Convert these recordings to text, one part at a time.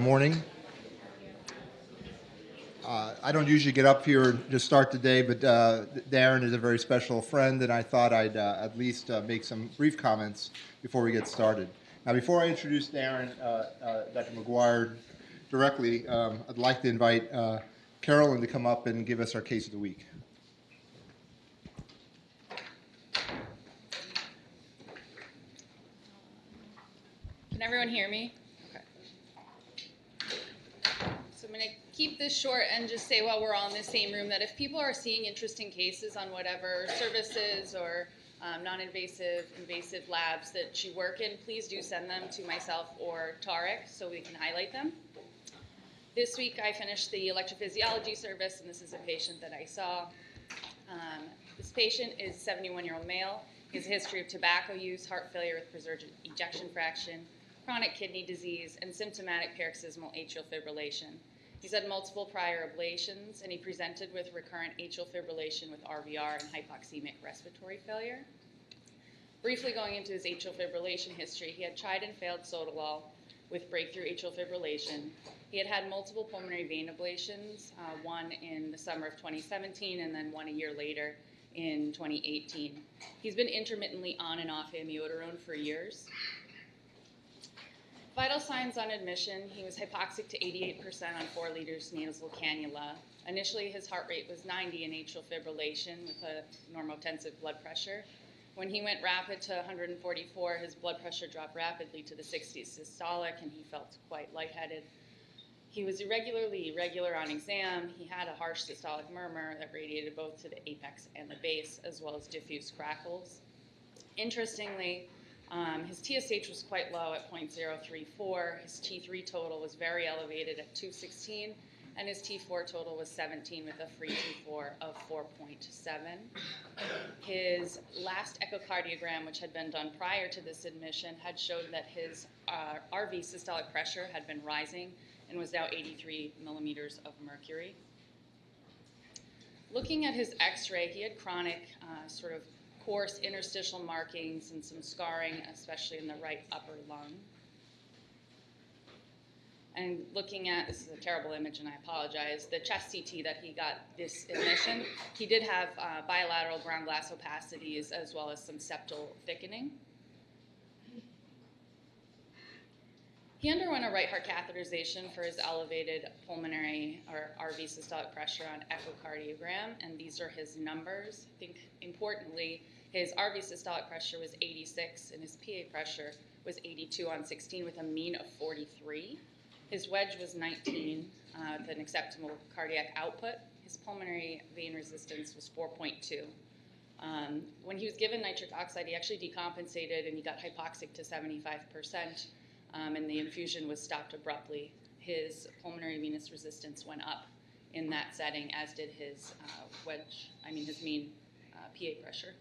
morning. I don't usually get up here to start the day, but Darren is a very special friend, and I thought I'd at least make some brief comments before we get started. Now, before I introduce Darren, Dr. McGuire, directly, I'd like to invite Carolyn to come up and give us our case of the week. Can everyone hear me? Okay. So I'm going to keep this short and just say while we're all in the same room that if people are seeing interesting cases on whatever services or non-invasive, invasive labs that you work in, please do send them to myself or Tarek so we can highlight them. This week I finished the electrophysiology service, and this is a patient that I saw. This patient is a 71-year-old male. He has a history of tobacco use, heart failure with preserved ejection fraction, chronic kidney disease, and symptomatic paroxysmal atrial fibrillation. He's had multiple prior ablations, and he presented with recurrent atrial fibrillation with RVR and hypoxemic respiratory failure. Briefly going into his atrial fibrillation history, he had tried and failed sotalol with breakthrough atrial fibrillation. He had had multiple pulmonary vein ablations, one in the summer of 2017 and then one a year later in 2018. He's been intermittently on and off amiodarone for years. Vital signs on admission: he was hypoxic to 88% on 4 liters nasal cannula. Initially, his heart rate was 90 in atrial fibrillation with a normotensive blood pressure. When he went rapid to 144, his blood pressure dropped rapidly to the 60s systolic, and he felt quite lightheaded. He was irregular on exam. He had a harsh systolic murmur that radiated both to the apex and the base, as well as diffuse crackles. Interestingly, his TSH was quite low at 0.034. His T3 total was very elevated at 216, and his T4 total was 17 with a free T4 of 4.7. His last echocardiogram, which had been done prior to this admission, had showed that his RV systolic pressure had been rising and was now 83 millimeters of mercury. Looking at his x-ray, he had chronic sort of coarse interstitial markings and some scarring, especially in the right upper lung. And looking at, this is a terrible image and I apologize, the chest CT that he got this admission, he did have bilateral ground glass opacities as well as some septal thickening. He underwent a right heart catheterization for his elevated pulmonary or RV systolic pressure on echocardiogram, and these are his numbers. I think importantly, his RV systolic pressure was 86 and his PA pressure was 82 on 16 with a mean of 43. His wedge was 19 with an acceptable cardiac output. His pulmonary vein resistance was 4.2. When he was given nitric oxide, he actually decompensated and he got hypoxic to 75%, and the infusion was stopped abruptly. His pulmonary venous resistance went up in that setting, as did his his mean PA pressure.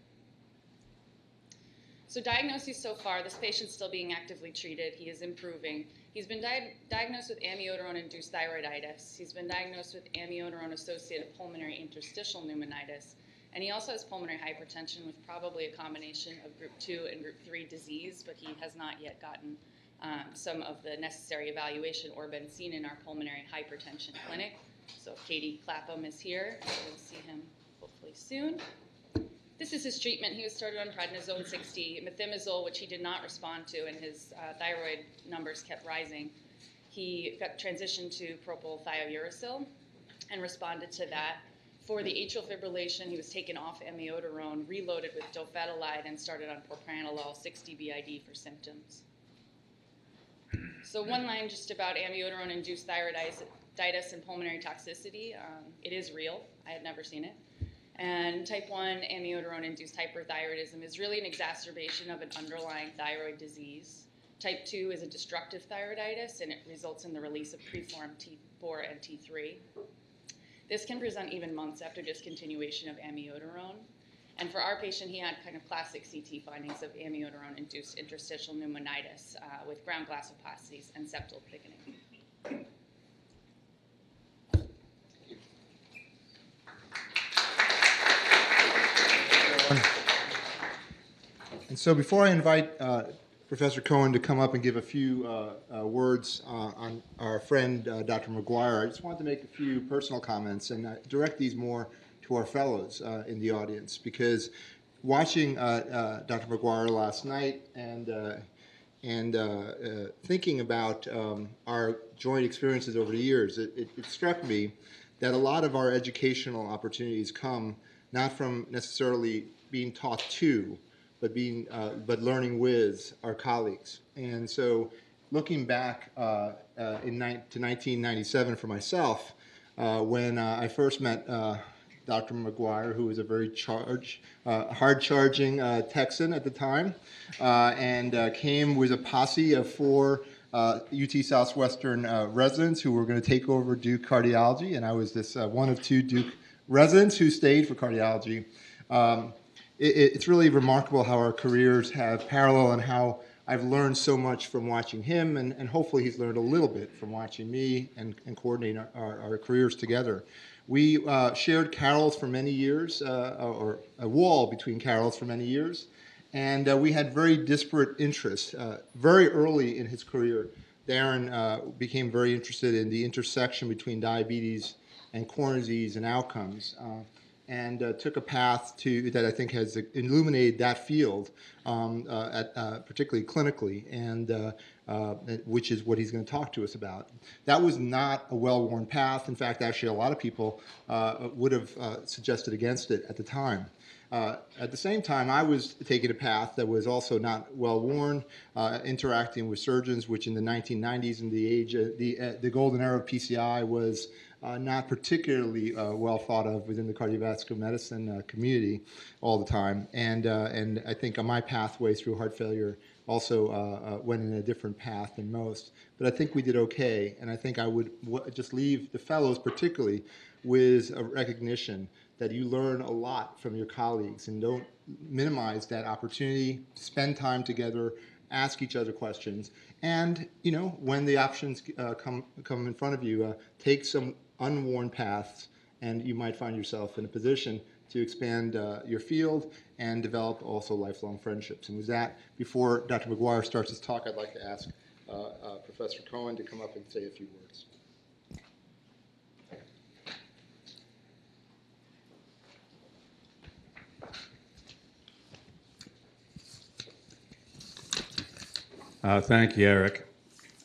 So diagnoses so far: this patient's still being actively treated. He is improving. He's been diagnosed with amiodarone-induced thyroiditis. He's been diagnosed with amiodarone-associated pulmonary interstitial pneumonitis. And he also has pulmonary hypertension with probably a combination of group 2 and group 3 disease, but he has not yet gotten some of the necessary evaluation or been seen in our pulmonary hypertension clinic. So Katie Clapham is here. We'll see him hopefully soon. This is his treatment. He was started on prednisone 60, methimazole, which he did not respond to, and his thyroid numbers kept rising. He got transitioned to propylthiouracil and responded to that. For the atrial fibrillation, he was taken off amiodarone, reloaded with dofetilide, and started on propranolol 60 BID for symptoms. So one line just about amiodarone-induced thyroiditis and pulmonary toxicity. It is real. I had never seen it. And type 1 amiodarone-induced hyperthyroidism is really an exacerbation of an underlying thyroid disease. Type 2 is a destructive thyroiditis, and it results in the release of preformed T4 and T3. This can present even months after discontinuation of amiodarone. And for our patient, he had kind of classic CT findings of amiodarone-induced interstitial pneumonitis with ground glass opacities and septal thickening. And so before I invite Professor Cohen to come up and give a few words on our friend Dr. McGuire. I just wanted to make a few personal comments and direct these more to our fellows in the audience, because watching Dr. McGuire last night and thinking about our joint experiences over the years, it struck me that a lot of our educational opportunities come not from necessarily being taught to, but learning with our colleagues. And so, looking back to 1997 for myself, when I first met Dr. McGuire, who was a very hard-charging Texan at the time, and came with a posse of 4 UT Southwestern residents who were going to take over Duke Cardiology, and I was this one of 2 Duke residents who stayed for cardiology. It's really remarkable how our careers have parallel, and how I've learned so much from watching him, and hopefully he's learned a little bit from watching me and coordinating our careers together. We shared Carroll's for many years, or a wall between Carroll's for many years, and we had very disparate interests. Very early in his career, Darren became very interested in the intersection between diabetes and coronary disease and outcomes. And took a path that I think has illuminated that field, particularly clinically, and which is what he's going to talk to us about. That was not a well-worn path. In fact, actually, a lot of people would have suggested against it at the time. At the same time, I was taking a path that was also not well-worn, interacting with surgeons, which in the 1990s, in the age, the golden era of PCI, was not particularly well thought of within the cardiovascular medicine community all the time. And I think on my pathway through heart failure also went in a different path than most. But I think we did okay, and I think I would just leave the fellows particularly with a recognition that you learn a lot from your colleagues, and don't minimize that opportunity. Spend time together, ask each other questions, and when the options come in front of you, take some unworn paths, and you might find yourself in a position to expand your field and develop also lifelong friendships. And with that, before Dr. McGuire starts his talk, I'd like to ask Professor Cohen to come up and say a few words. Thank you, Eric.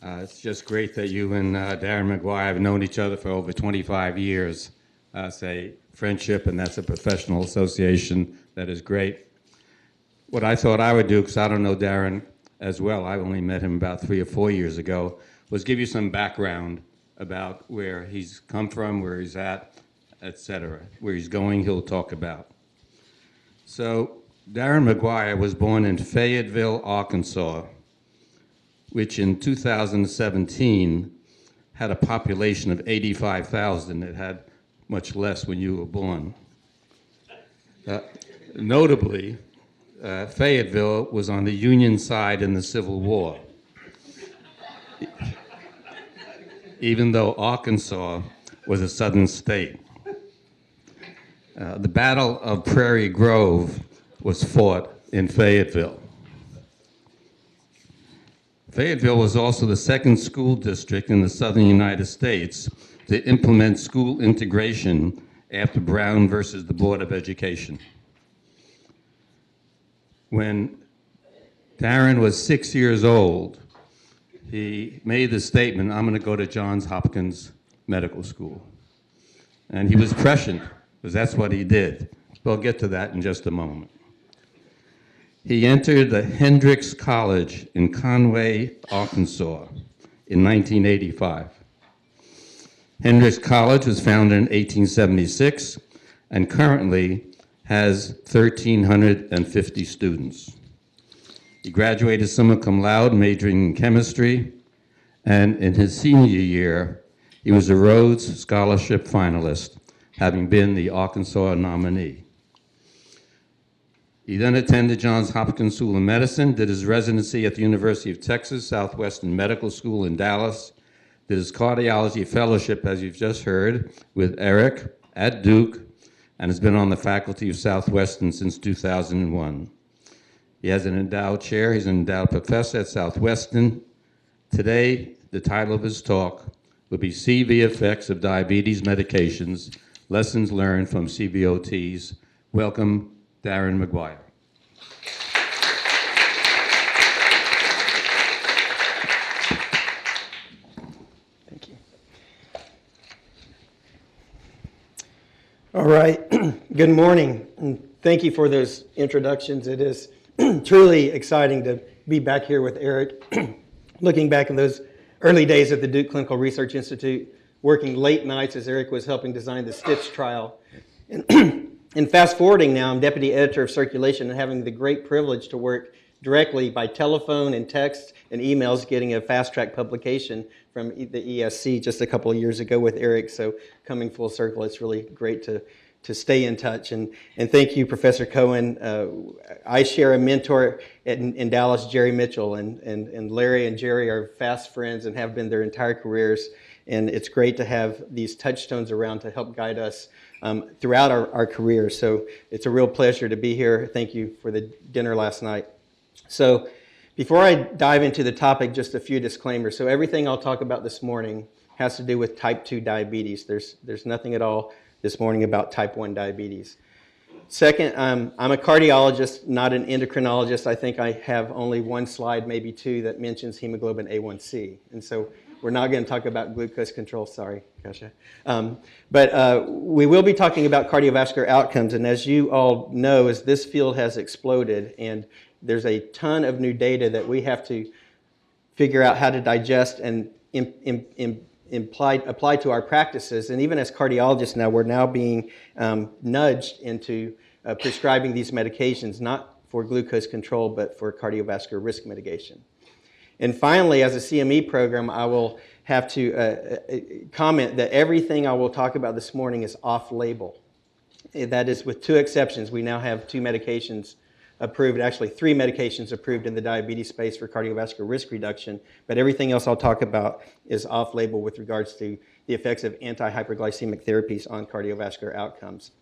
It's just great that you and Darren McGuire have known each other for over 25 years. It's a friendship, and that's a professional association that is great. What I thought I would do, because I don't know Darren as well, I only met him about 3 or 4 years ago, was give you some background about where he's come from, where he's at, etc. Where he's going, he'll talk about. So Darren McGuire was born in Fayetteville, Arkansas, which in 2017 had a population of 85,000. It had much less when you were born. Notably, Fayetteville was on the Union side in the Civil War, even though Arkansas was a southern state. The Battle of Prairie Grove was fought in Fayetteville. Fayetteville was also the second school district in the southern United States to implement school integration after Brown versus the Board of Education. When Darren was 6 years old, he made the statement, "I'm going to go to Johns Hopkins Medical School." And he was prescient, because that's what he did. We'll get to that in just a moment. He entered the Hendrix College in Conway, Arkansas in 1985. Hendrix College was founded in 1876 and currently has 1,350 students. He graduated summa cum laude, majoring in chemistry, and in his senior year, he was a Rhodes Scholarship finalist, having been the Arkansas nominee. He then attended Johns Hopkins School of Medicine, did his residency at the University of Texas Southwestern Medical School in Dallas, did his cardiology fellowship, as you've just heard, with Eric at Duke, and has been on the faculty of Southwestern since 2001. He has an endowed chair. He's an endowed professor at Southwestern. Today, the title of his talk will be CV Effects of Diabetes Medications, Lessons Learned from CVOTs. Welcome, Darren McGuire. Thank you. All right. Good morning, and thank you for those introductions. It is truly exciting to be back here with Eric, looking back in those early days at the Duke Clinical Research Institute, working late nights as Eric was helping design the STITCH trial. And fast forwarding now, I'm deputy editor of circulation and having the great privilege to work directly by telephone and text and emails, getting a fast track publication from the ESC just a couple of years ago with Eric. So coming full circle, it's really great to stay in touch. And thank you, Professor Cohen. I share a mentor in Dallas, Jerry Mitchell, and Larry and Jerry are fast friends and have been their entire careers. And it's great to have these touchstones around to help guide us throughout our careers. So it's a real pleasure to be here. Thank you for the dinner last night. So before I dive into the topic, just a few disclaimers. So everything I'll talk about this morning has to do with type 2 diabetes. There's nothing at all this morning about type 1 diabetes. Second, I'm a cardiologist, not an endocrinologist. I think I have only one slide, maybe two, that mentions hemoglobin A1C. And so we're not going to talk about glucose control, sorry, Kasha. But we will be talking about cardiovascular outcomes. And as you all know, as this field has exploded, and there's a ton of new data that we have to figure out how to digest and apply to our practices. And even as cardiologists now, we're now being nudged into prescribing these medications, not for glucose control, but for cardiovascular risk mitigation. And finally, as a CME program, I will have to comment that everything I will talk about this morning is off-label. That is with two exceptions. We now have two medications approved, actually 3 medications approved in the diabetes space for cardiovascular risk reduction, but everything else I'll talk about is off-label with regards to the effects of anti-hyperglycemic therapies on cardiovascular outcomes.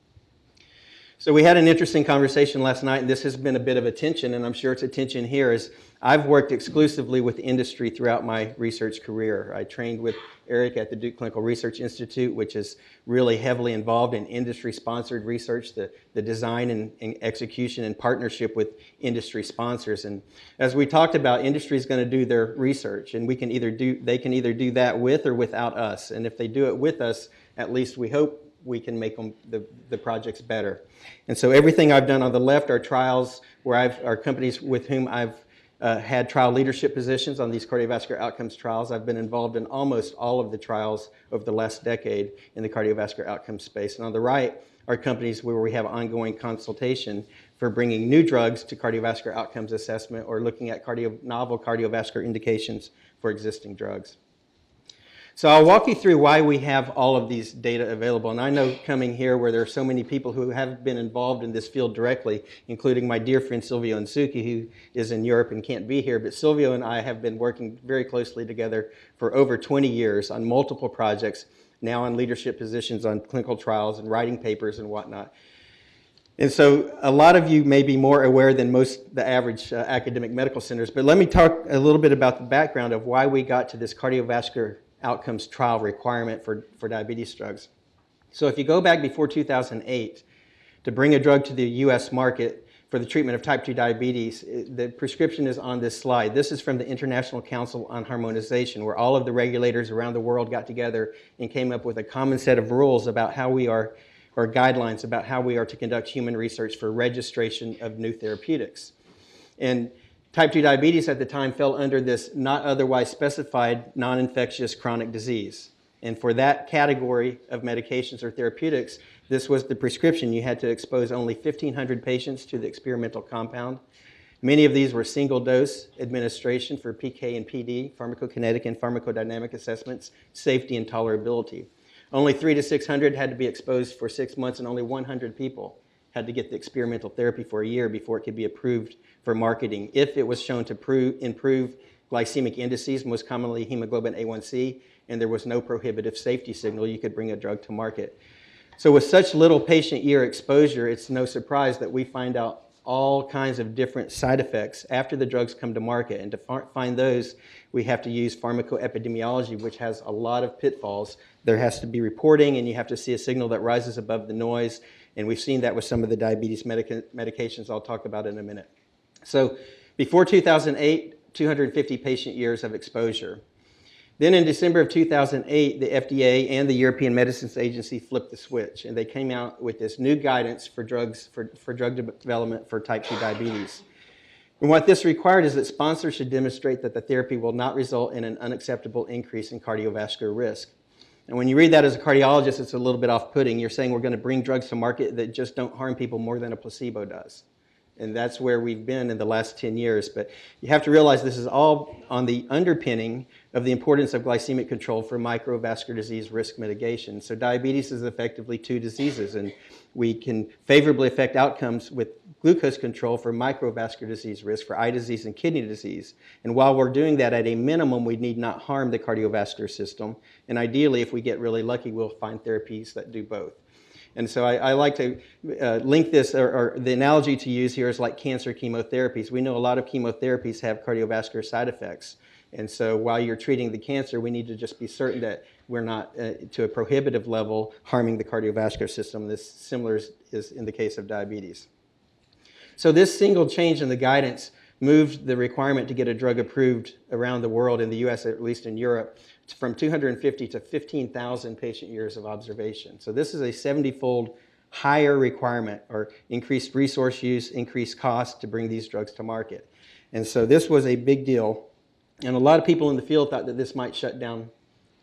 So we had an interesting conversation last night, and this has been a bit of a tension, and I'm sure it's a tension here, is I've worked exclusively with industry throughout my research career. I trained with Eric at the Duke Clinical Research Institute, which is really heavily involved in industry-sponsored research, the design and execution and partnership with industry sponsors. And as we talked about, industry is going to do their research, and they can either do that with or without us. And if they do it with us, at least we hope we can make them the projects better. And so everything I've done on the left are trials where are companies with whom I've had trial leadership positions on these cardiovascular outcomes trials. I've been involved in almost all of the trials over the last decade in the cardiovascular outcomes space. And on the right are companies where we have ongoing consultation for bringing new drugs to cardiovascular outcomes assessment or looking at novel cardiovascular indications for existing drugs. So I'll walk you through why we have all of these data available. And I know coming here where there are so many people who have been involved in this field directly, including my dear friend Silvio Nsuki, who is in Europe and can't be here. But Silvio and I have been working very closely together for over 20 years on multiple projects, now in leadership positions on clinical trials and writing papers and whatnot. And so a lot of you may be more aware than the average academic medical centers. But let me talk a little bit about the background of why we got to this cardiovascular outcomes trial requirement for diabetes drugs. So if you go back before 2008, to bring a drug to the US market for the treatment of type 2 diabetes, the prescription is on this slide. This is from the International Council on Harmonization, where all of the regulators around the world got together and came up with a common set of rules about how we are, or guidelines about how we are to conduct human research for registration of new therapeutics. And type 2 diabetes at the time fell under this not otherwise specified non-infectious chronic disease. And for that category of medications or therapeutics, this was the prescription. You had to expose only 1,500 patients to the experimental compound. Many of these were single-dose administration for PK and PD, pharmacokinetic and pharmacodynamic assessments, safety and tolerability. Only 300 to 600 had to be exposed for 6 months, and only 100 people had to get the experimental therapy for a year before it could be approved for marketing. If it was shown to improve glycemic indices, most commonly hemoglobin A1C, and there was no prohibitive safety signal, you could bring a drug to market. So with such little patient year exposure, it's no surprise that we find out all kinds of different side effects after the drugs come to market. And to find those, we have to use pharmacoepidemiology, which has a lot of pitfalls. There has to be reporting, and you have to see a signal that rises above the noise. And we've seen that with some of the diabetes medications I'll talk about in a minute. So before 2008, 250 patient years of exposure. Then in December of 2008, the FDA and the European Medicines Agency flipped the switch, and they came out with this new guidance for drugs, for drug development for type 2 diabetes. And what this required is that sponsors should demonstrate that the therapy will not result in an unacceptable increase in cardiovascular risk. And when you read that as a cardiologist, it's a little bit off-putting. You're saying we're going to bring drugs to market that just don't harm people more than a placebo does. And that's where we've been in the last 10 years. But you have to realize this is all on the underpinning of the importance of glycemic control for microvascular disease risk mitigation. So diabetes is effectively two diseases, and we can favorably affect outcomes with glucose control for microvascular disease risk, for eye disease and kidney disease. And while we're doing that, at a minimum, we need not harm the cardiovascular system. And ideally, if we get really lucky, we'll find therapies that do both. And so I like to link this, or the analogy to use here is like cancer chemotherapies. We know a lot of chemotherapies have cardiovascular side effects. And so while you're treating the cancer, we need to just be certain that we're not, to a prohibitive level, harming the cardiovascular system. This similar is in the case of diabetes. So this single change in the guidance moved the requirement to get a drug approved around the world, in the US, at least in Europe, from 250 to 15,000 patient years of observation. So this is a 70-fold higher requirement, or increased resource use, increased cost to bring these drugs to market. And so this was a big deal. And a lot of people in the field thought that this might shut down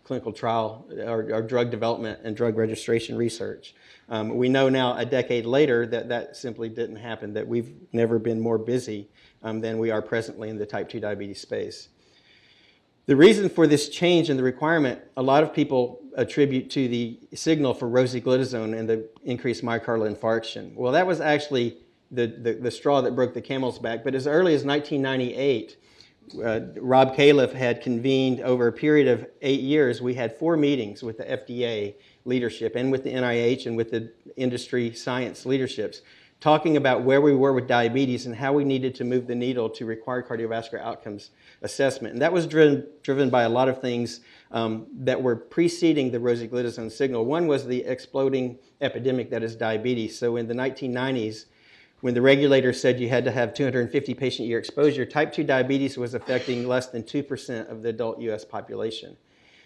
clinical trial or drug development and drug registration research. We know now, a decade later, that that simply didn't happen, that we've never been more busy than we are presently in the type 2 diabetes space. The reason for this change in the requirement, a lot of people attribute to the signal for rosiglitazone and the increased myocardial infarction. Well, that was actually the straw that broke the camel's back. But as early as 1998, Rob Califf had convened over a period of 8 years. We had 4 meetings with the FDA leadership and with the NIH and with the industry science leaderships, talking about where we were with diabetes and how we needed to move the needle to require cardiovascular outcomes assessment. And that was driven by a lot of things that were preceding the rosiglitazone signal. One was the exploding epidemic that is diabetes. So in the 1990s, when the regulator said you had to have 250 patient year exposure, type 2 diabetes was affecting less than 2% of the adult US population.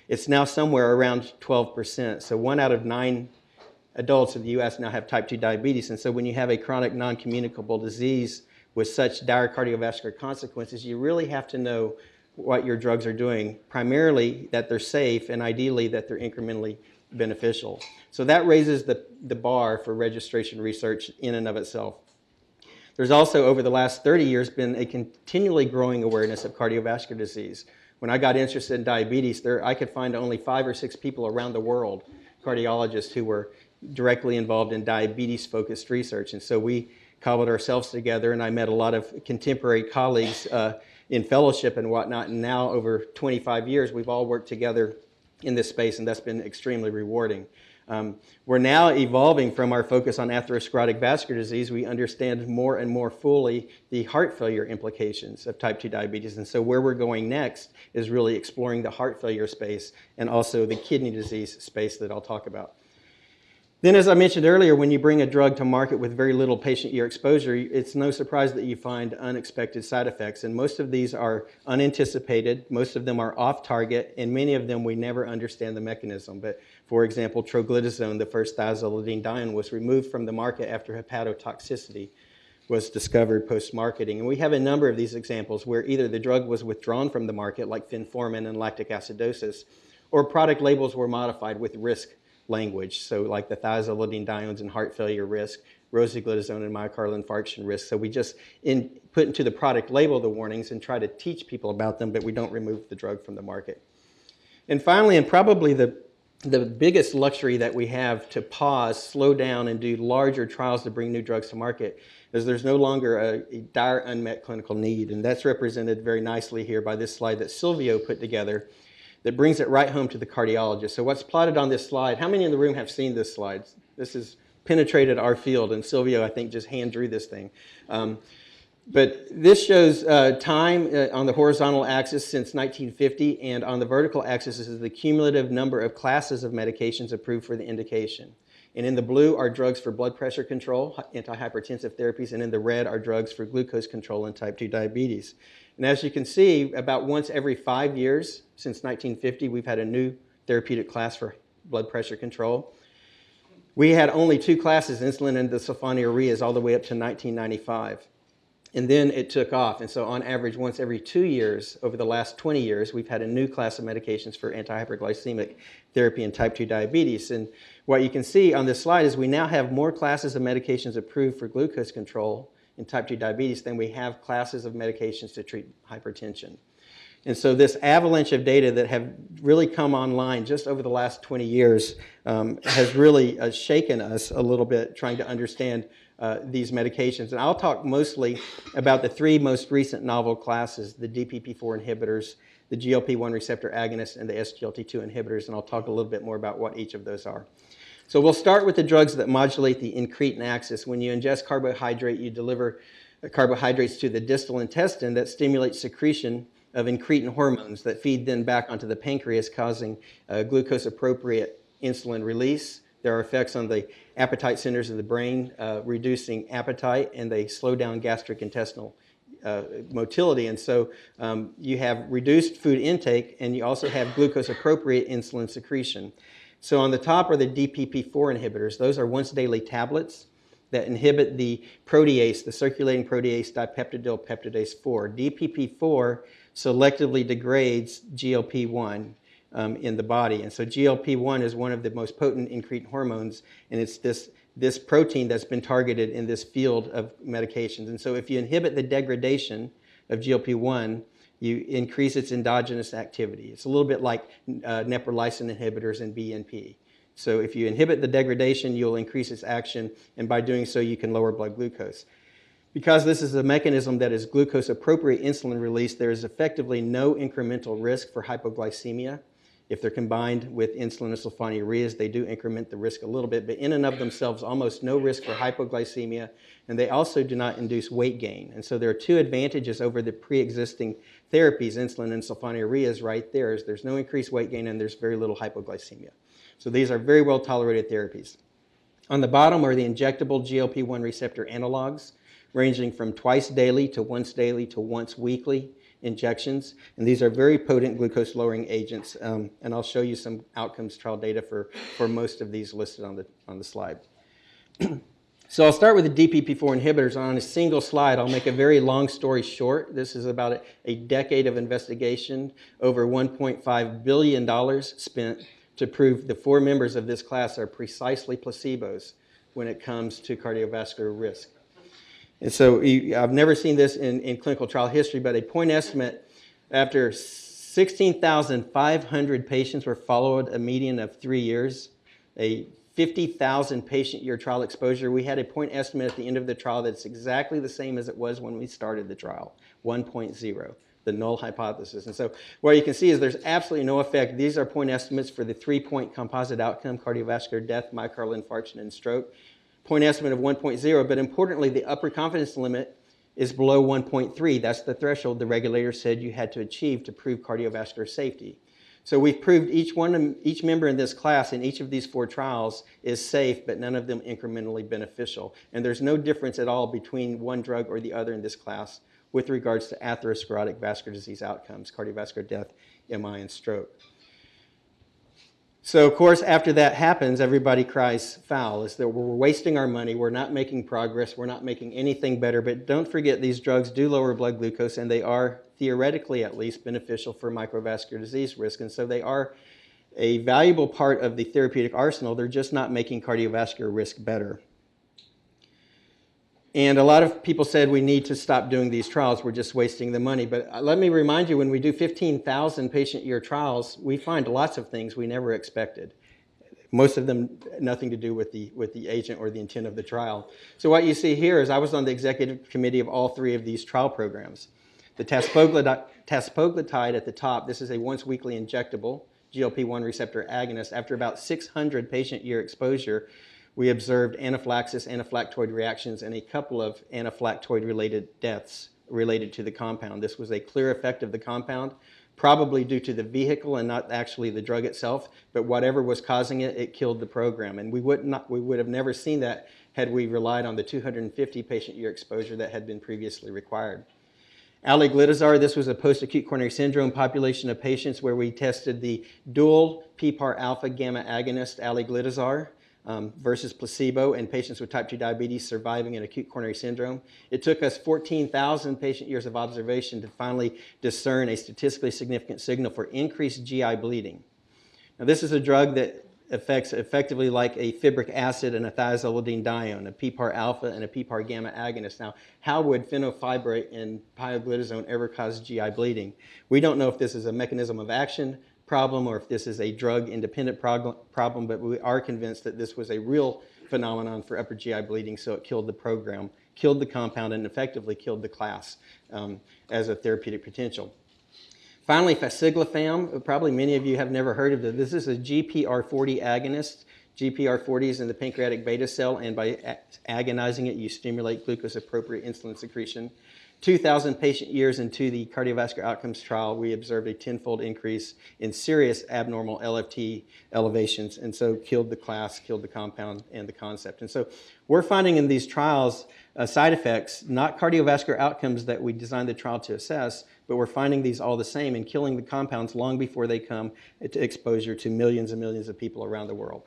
It's now somewhere around 12%. So 1 out of 9 adults in the US now have type 2 diabetes. And so when you have a chronic non-communicable disease with such dire cardiovascular consequences, you really have to know what your drugs are doing, primarily that they're safe and ideally that they're incrementally beneficial. So that raises the bar for registration research in and of itself. There's also, over the last 30 years, been a continually growing awareness of cardiovascular disease. When I got interested in diabetes, I could find only 5 or 6 people around the world, cardiologists, who were directly involved in diabetes-focused research. And so we cobbled ourselves together, and I met a lot of contemporary colleagues in fellowship and whatnot. And now, over 25 years, we've all worked together in this space, and that's been extremely rewarding. We're now evolving from our focus on atherosclerotic vascular disease. We understand more and more fully the heart failure implications of type 2 diabetes. And so where we're going next is really exploring the heart failure space and also the kidney disease space that I'll talk about. Then, as I mentioned earlier, when you bring a drug to market with very little patient year exposure, it's no surprise that you find unexpected side effects. And most of these are unanticipated. Most of them are off target, and many of them we never understand the mechanism. But for example, troglitazone, the first thiazolidinedione, was removed from the market after hepatotoxicity was discovered post-marketing. And we have a number of these examples where either the drug was withdrawn from the market, like fenformin and lactic acidosis, or product labels were modified with risk language, so like the thiazolidinediones and heart failure risk, rosiglitazone and myocardial infarction risk. So we just put into the product label the warnings and try to teach people about them, but we don't remove the drug from the market. And finally, and probably the biggest luxury that we have to pause, slow down, and do larger trials to bring new drugs to market is there's no longer a dire unmet clinical need. And that's represented very nicely here by this slide that Silvio put together that brings it right home to the cardiologist. So what's plotted on this slide, how many in the room have seen this slide? This is penetrated our field, and Silvio, I think, just hand drew this thing. But this shows time on the horizontal axis since 1950, and on the vertical axis is the cumulative number of classes of medications approved for the indication. And in the blue are drugs for blood pressure control, antihypertensive therapies, and in the red are drugs for glucose control and type 2 diabetes. And as you can see, about once every 5 years since 1950, we've had a new therapeutic class for blood pressure control. We had only 2 classes, insulin and the sulfonylureas, all the way up to 1995. And then it took off. And so on average, once every 2 years, over the last 20 years, we've had a new class of medications for antihyperglycemic therapy and type 2 diabetes. And what you can see on this slide is we now have more classes of medications approved for glucose control in type 2 diabetes than we have classes of medications to treat hypertension. And so this avalanche of data that have really come online just over the last 20 years has really shaken us a little bit trying to understand these medications. And I'll talk mostly about the 3 most recent novel classes, the DPP-4 inhibitors, the GLP-1 receptor agonists, and the SGLT2 inhibitors, and I'll talk a little bit more about what each of those are. So we'll start with the drugs that modulate the incretin axis. When you ingest carbohydrate, you deliver carbohydrates to the distal intestine that stimulates secretion of incretin hormones that feed then back onto the pancreas, causing glucose-appropriate insulin release. There are effects on the appetite centers of the brain, reducing appetite, and they slow down gastric intestinal motility. And so you have reduced food intake, and you also have glucose-appropriate insulin secretion. So on the top are the DPP-4 inhibitors. Those are once-daily tablets that inhibit the protease, the circulating protease dipeptidyl peptidase 4. DPP-4 selectively degrades GLP-1 in the body. And so GLP-1 is one of the most potent incretin hormones, and it's this protein that's been targeted in this field of medications. And so if you inhibit the degradation of GLP-1, you increase its endogenous activity. It's a little bit like neprilysin inhibitors and BNP. So if you inhibit the degradation, you'll increase its action, and by doing so, you can lower blood glucose. Because this is a mechanism that is glucose-appropriate insulin release, there is effectively no incremental risk for hypoglycemia. If they're combined with insulin and sulfonylureas, they do increment the risk a little bit, but in and of themselves, almost no risk for hypoglycemia, and they also do not induce weight gain. And so there are 2 advantages over the pre-existing therapies, insulin and sulfonylureas right there, is there's no increased weight gain and there's very little hypoglycemia. So these are very well tolerated therapies. On the bottom are the injectable GLP-1 receptor analogs, ranging from twice daily to once weekly injections. And these are very potent glucose-lowering agents. And I'll show you some outcomes trial data for most of these listed on the slide. So I'll start with the DPP-4 inhibitors. On a single slide, I'll make a very long story short. This is about a decade of investigation, over $1.5 billion spent to prove the 4 members of this class are precisely placebos when it comes to cardiovascular risk. And so I've never seen this in clinical trial history, but a point estimate after 16,500 patients were followed a median of 3 years, a 50,000 patient year trial exposure. We had a point estimate at the end of the trial that's exactly the same as it was when we started the trial, 1.0. The null hypothesis. And so what you can see is there's absolutely no effect. These are point estimates for the 3-point composite outcome, cardiovascular death, myocardial infarction, and stroke. Point estimate of 1.0, but importantly, the upper confidence limit is below 1.3. That's the threshold the regulator said you had to achieve to prove cardiovascular safety. So we've proved each member in this class in each of these 4 trials is safe, but none of them incrementally beneficial. And there's no difference at all between one drug or the other in this class with regards to atherosclerotic vascular disease outcomes, cardiovascular death, MI, and stroke. So, of course, after that happens, everybody cries foul. Is that we're wasting our money, we're not making progress, we're not making anything better. But don't forget, these drugs do lower blood glucose, and they are, theoretically at least, beneficial for microvascular disease risk. And so they are a valuable part of the therapeutic arsenal. They're just not making cardiovascular risk better. And a lot of people said we need to stop doing these trials, we're just wasting the money. But let me remind you, when we do 15,000 patient year trials, we find lots of things we never expected. Most of them nothing to do with the agent or the intent of the trial. So what you see here is I was on the executive committee of all 3 of these trial programs. The taspoglitide at the top, this is a once weekly injectable GLP-1 receptor agonist. After about 600 patient year exposure, we observed anaphylaxis, anaphylactoid reactions, and a couple of anaphylactoid-related deaths related to the compound. This was a clear effect of the compound, probably due to the vehicle and not actually the drug itself, but whatever was causing it, it killed the program. And we would have never seen that had we relied on the 250 patient year exposure that had been previously required. Aliglitazar, this was a post-acute coronary syndrome population of patients where we tested the dual PPAR alpha gamma agonist aliglitazar versus placebo in patients with type 2 diabetes surviving an acute coronary syndrome. It took us 14,000 patient years of observation to finally discern a statistically significant signal for increased GI bleeding. Now, this is a drug that affects effectively like a fibric acid and a thiazolidinedione, a PPAR alpha and a PPAR gamma agonist. Now, how would fenofibrate and pioglitazone ever cause GI bleeding? We don't know if this is a mechanism of action problem or if this is a drug-independent problem, but we are convinced that this was a real phenomenon for upper GI bleeding, so it killed the program, killed the compound, and effectively killed the class as a therapeutic potential. Finally, fasiglifam, probably many of you have never heard of it. This is a GPR40 agonist. GPR40 is in the pancreatic beta cell, and by agonizing it, you stimulate glucose-appropriate insulin secretion. 2,000 patient years into the cardiovascular outcomes trial, we observed a 10-fold increase in serious abnormal LFT elevations, and so killed the class, killed the compound, and the concept. And so we're finding in these trials side effects, not cardiovascular outcomes that we designed the trial to assess, but we're finding these all the same and killing the compounds long before they come to exposure to millions and millions of people around the world.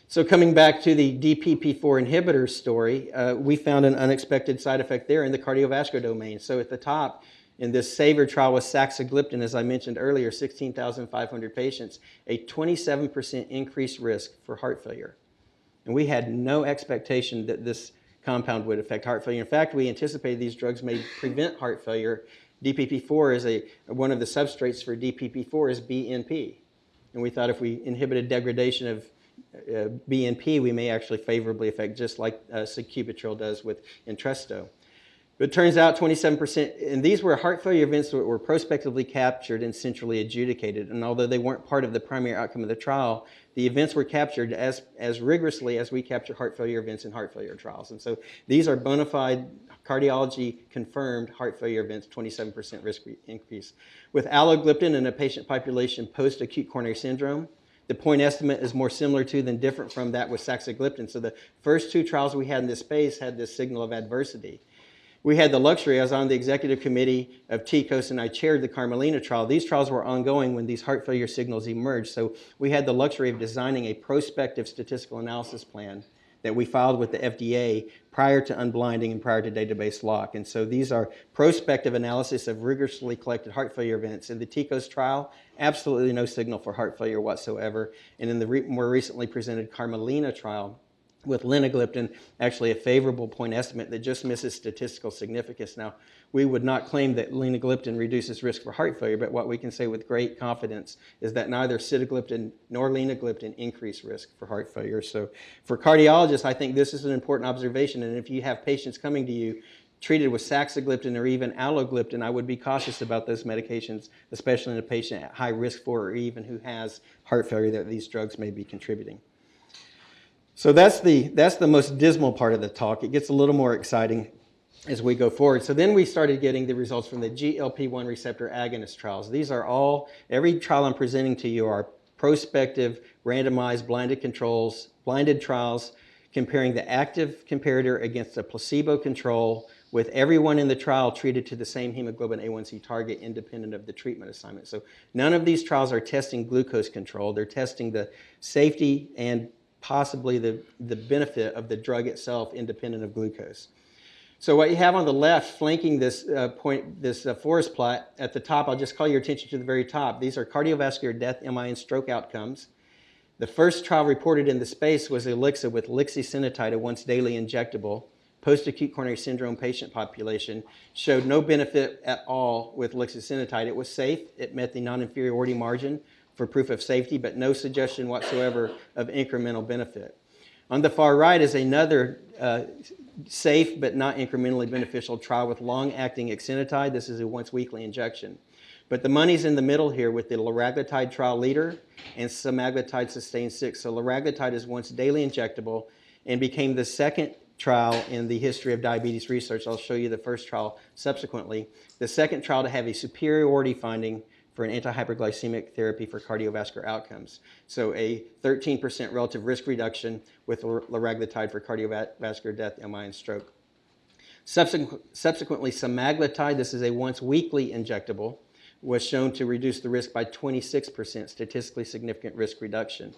So coming back to the DPP4 inhibitor story, we found an unexpected side effect there in the cardiovascular domain. So at the top, in this SAVOR trial with saxagliptin, as I mentioned earlier, 16,500 patients, a 27% increased risk for heart failure. And we had no expectation that this compound would affect heart failure. In fact, we anticipated these drugs may prevent heart failure. DPP4 is one of the substrates for DPP4 is BNP. And we thought if we inhibited degradation of BNP, we may actually favorably affect, just like sacubitril does with Entresto. But it turns out 27%, and these were heart failure events that were prospectively captured and centrally adjudicated. And although they weren't part of the primary outcome of the trial, the events were captured as rigorously as we capture heart failure events in heart failure trials. And so these are bona fide cardiology confirmed heart failure events, 27% risk increase. With allogliptin in a patient population post-acute coronary syndrome, the point estimate is more similar to than different from that with saxagliptin. So the first two trials we had in this space had this signal of adversity. We had the luxury, I was on the executive committee of TCOS and I chaired the Carmelina trial. These trials were ongoing when these heart failure signals emerged. So we had the luxury of designing a prospective statistical analysis plan that we filed with the FDA prior to unblinding and prior to database lock. And so these are prospective analysis of rigorously collected heart failure events. In the TCOS trial, absolutely no signal for heart failure whatsoever. And in the more recently presented Carmelina trial, with linagliptin, actually a favorable point estimate that just misses statistical significance. Now, we would not claim that linagliptin reduces risk for heart failure, but what we can say with great confidence is that neither sitagliptin nor linagliptin increase risk for heart failure. So for cardiologists, I think this is an important observation, and if you have patients coming to you treated with saxagliptin or even allogliptin, I would be cautious about those medications, especially in a patient at high risk for or even who has heart failure that these drugs may be contributing. So that's the most dismal part of the talk. It gets a little more exciting as we go forward. So then we started getting the results from the GLP-1 receptor agonist trials. These are all, every trial I'm presenting to you are prospective, randomized, blinded trials comparing the active comparator against a placebo control with everyone in the trial treated to the same hemoglobin A1C target independent of the treatment assignment. So none of these trials are testing glucose control. They're testing the safety and possibly the benefit of the drug itself independent of glucose. So what you have on the left flanking this forest plot, at the top, I'll just call your attention to the very top. These are cardiovascular death, MI, and stroke outcomes. The first trial reported in the space was Elixa with lixisenatide, a once daily injectable, post-acute coronary syndrome patient population, showed no benefit at all with lixisenatide. It was safe, it met the non-inferiority margin for proof of safety, but no suggestion whatsoever of incremental benefit. On the far right is another safe but not incrementally beneficial trial with long-acting exenatide. This is a once-weekly injection. But the money's in the middle here with the liraglutide trial leader and semaglutide SUSTAIN 6. So liraglutide is once daily injectable and became the second trial in the history of diabetes research. I'll show you the first trial subsequently. The second trial to have a superiority finding for an antihyperglycemic therapy for cardiovascular outcomes. So a 13% relative risk reduction with liraglutide for cardiovascular death, MI, and stroke. Subsequently, semaglutide, this is a once weekly injectable, was shown to reduce the risk by 26%, statistically significant risk reduction.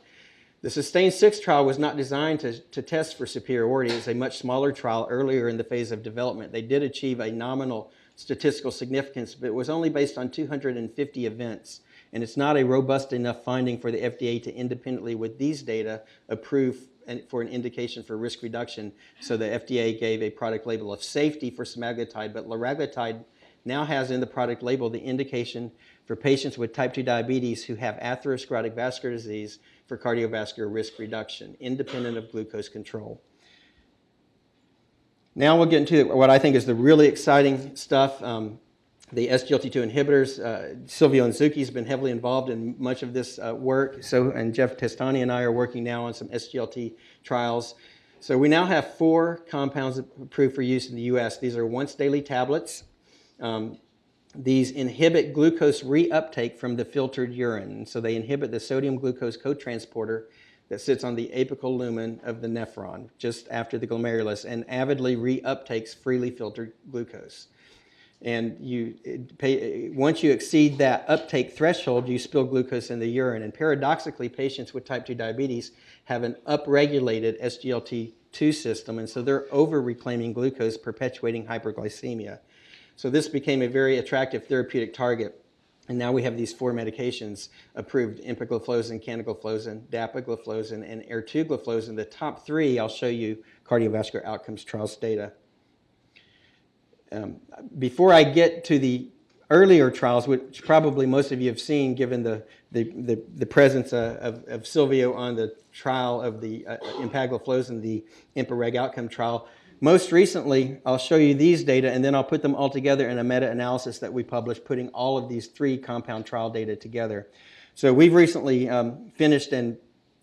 The SUSTAIN 6 trial was not designed to test for superiority. It was a much smaller trial earlier in the phase of development. They did achieve a nominal statistical significance, but it was only based on 250 events. And it's not a robust enough finding for the FDA to independently, with these data, approve for an indication for risk reduction. So the FDA gave a product label of safety for semaglutide, but liraglutide now has in the product label the indication for patients with type 2 diabetes who have atherosclerotic vascular disease for cardiovascular risk reduction, independent of glucose control. Now we'll get into what I think is the really exciting stuff. The SGLT2 inhibitors. Silvio Nzuki has been heavily involved in much of this work. And Jeff Testani and I are working now on some SGLT trials. So we now have 4 compounds approved for use in the US. These are once daily tablets. These inhibit glucose reuptake from the filtered urine. And so they inhibit the sodium glucose cotransporter that sits on the apical lumen of the nephron, just after the glomerulus, and avidly reuptakes freely filtered glucose. And once you exceed that uptake threshold, you spill glucose in the urine. And paradoxically, patients with type 2 diabetes have an upregulated SGLT2 system, and so they're over-reclaiming glucose, perpetuating hyperglycemia. So this became a very attractive therapeutic target. And now we have these 4 medications approved: empagliflozin, canagliflozin, dapagliflozin, and ertugliflozin. The top 3, I'll show you cardiovascular outcomes trials data. Before I get to the earlier trials, which probably most of you have seen given the presence of Silvio on the trial of the empagliflozin, the EMPA-REG outcome trial, most recently, I'll show you these data, and then I'll put them all together in a meta-analysis that we published, putting all of these 3 compound trial data together. So we've recently finished and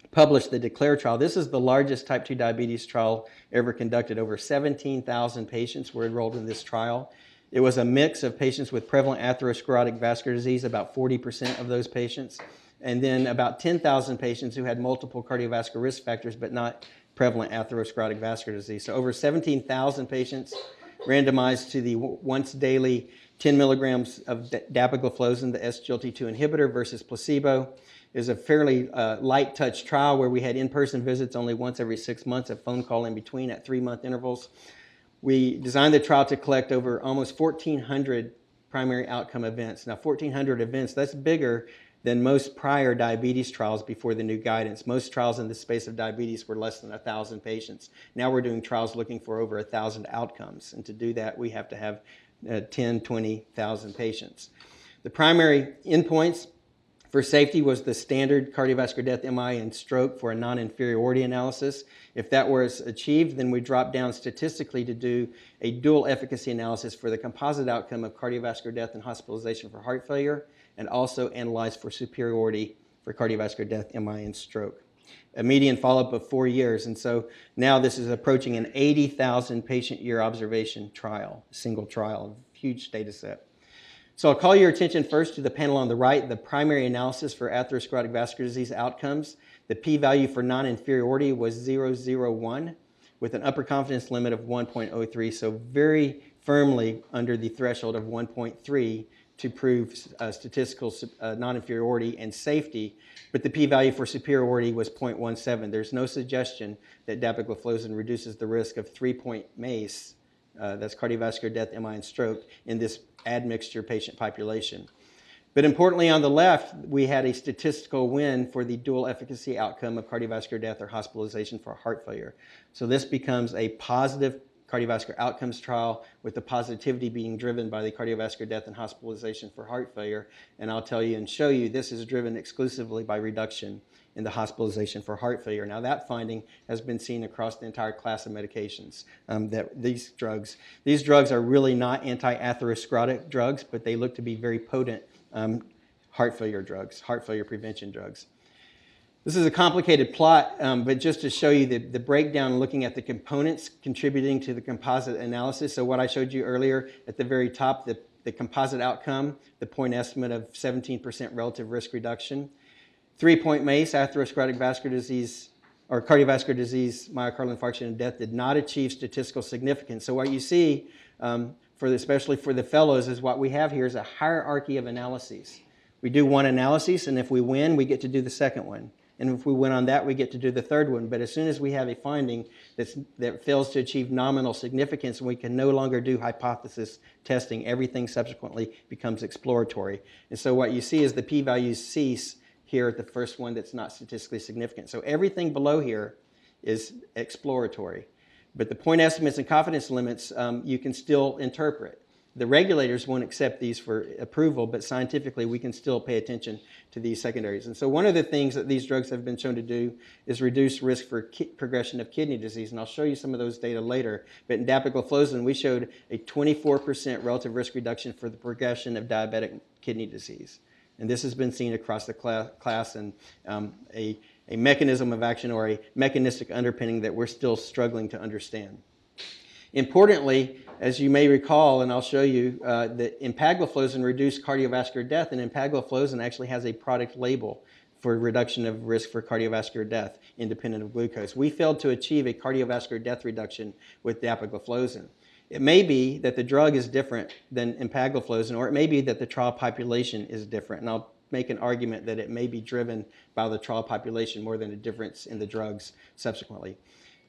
published the DECLARE trial. This is the largest type 2 diabetes trial ever conducted. Over 17,000 patients were enrolled in this trial. It was a mix of patients with prevalent atherosclerotic vascular disease, about 40% of those patients, and then about 10,000 patients who had multiple cardiovascular risk factors but not prevalent atherosclerotic vascular disease. So over 17,000 patients randomized to the once daily 10 milligrams of dapagliflozin, the SGLT2 inhibitor, versus placebo. Is a fairly light touch trial where we had in-person visits only once every 6 months, a phone call in between at 3-month intervals. We designed the trial to collect over almost 1,400 primary outcome events. Now 1,400 events, that's bigger than most prior diabetes trials before the new guidance. Most trials in the space of diabetes were less than 1,000 patients. Now we're doing trials looking for over 1,000 outcomes. And to do that, we have to have 10, 20,000 patients. The primary endpoints for safety was the standard cardiovascular death, MI, and stroke for a non-inferiority analysis. If that was achieved, then we dropped down statistically to do a dual efficacy analysis for the composite outcome of cardiovascular death and hospitalization for heart failure, and also analyze for superiority for cardiovascular death, MI, and stroke. A median follow-up of 4 years, and so now this is approaching an 80,000 patient year observation trial, single trial, huge data set. So I'll call your attention first to the panel on the right, the primary analysis for atherosclerotic vascular disease outcomes. The p-value for non-inferiority was 0.001 with an upper confidence limit of 1.03, so very firmly under the threshold of 1.3 to prove statistical non-inferiority and safety, but the p-value for superiority was 0.17. There's no suggestion that dapagliflozin reduces the risk of 3-point MACE, that's cardiovascular death, MI, and stroke, in this admixture patient population. But importantly, on the left, we had a statistical win for the dual efficacy outcome of cardiovascular death or hospitalization for heart failure. So this becomes a positive cardiovascular outcomes trial with the positivity being driven by the cardiovascular death and hospitalization for heart failure. And I'll tell you and show you this is driven exclusively by reduction in the hospitalization for heart failure. Now that finding has been seen across the entire class of medications. That these drugs are really not anti-atherosclerotic drugs, but they look to be very potent heart failure drugs, heart failure prevention drugs. This is a complicated plot, but just to show you the breakdown, looking at the components contributing to the composite analysis. So what I showed you earlier at the very top, the composite outcome, the point estimate of 17% relative risk reduction. 3-point MACE, atherosclerotic vascular disease, or cardiovascular disease, myocardial infarction, and death did not achieve statistical significance. So what you see, especially for the fellows, is what we have here is a hierarchy of analyses. We do one analysis, and if we win, we get to do the second one. And if we win on that, we get to do the third one. But as soon as we have a finding that fails to achieve nominal significance, we can no longer do hypothesis testing. Everything subsequently becomes exploratory. And so what you see is the p-values cease here at the first one that's not statistically significant. So everything below here is exploratory. But the point estimates and confidence limits you can still interpret. The regulators won't accept these for approval, but scientifically we can still pay attention to these secondaries. And so one of the things that these drugs have been shown to do is reduce risk for progression of kidney disease. And I'll show you some of those data later. But in dapagliflozin, we showed a 24% relative risk reduction for the progression of diabetic kidney disease. And this has been seen across the class, and a mechanism of action or a mechanistic underpinning that we're still struggling to understand. Importantly, as you may recall, and I'll show you, that empagliflozin reduced cardiovascular death, and empagliflozin actually has a product label for reduction of risk for cardiovascular death independent of glucose. We failed to achieve a cardiovascular death reduction with dapagliflozin. It may be that the drug is different than empagliflozin, or it may be that the trial population is different, and I'll make an argument that it may be driven by the trial population more than a difference in the drugs subsequently.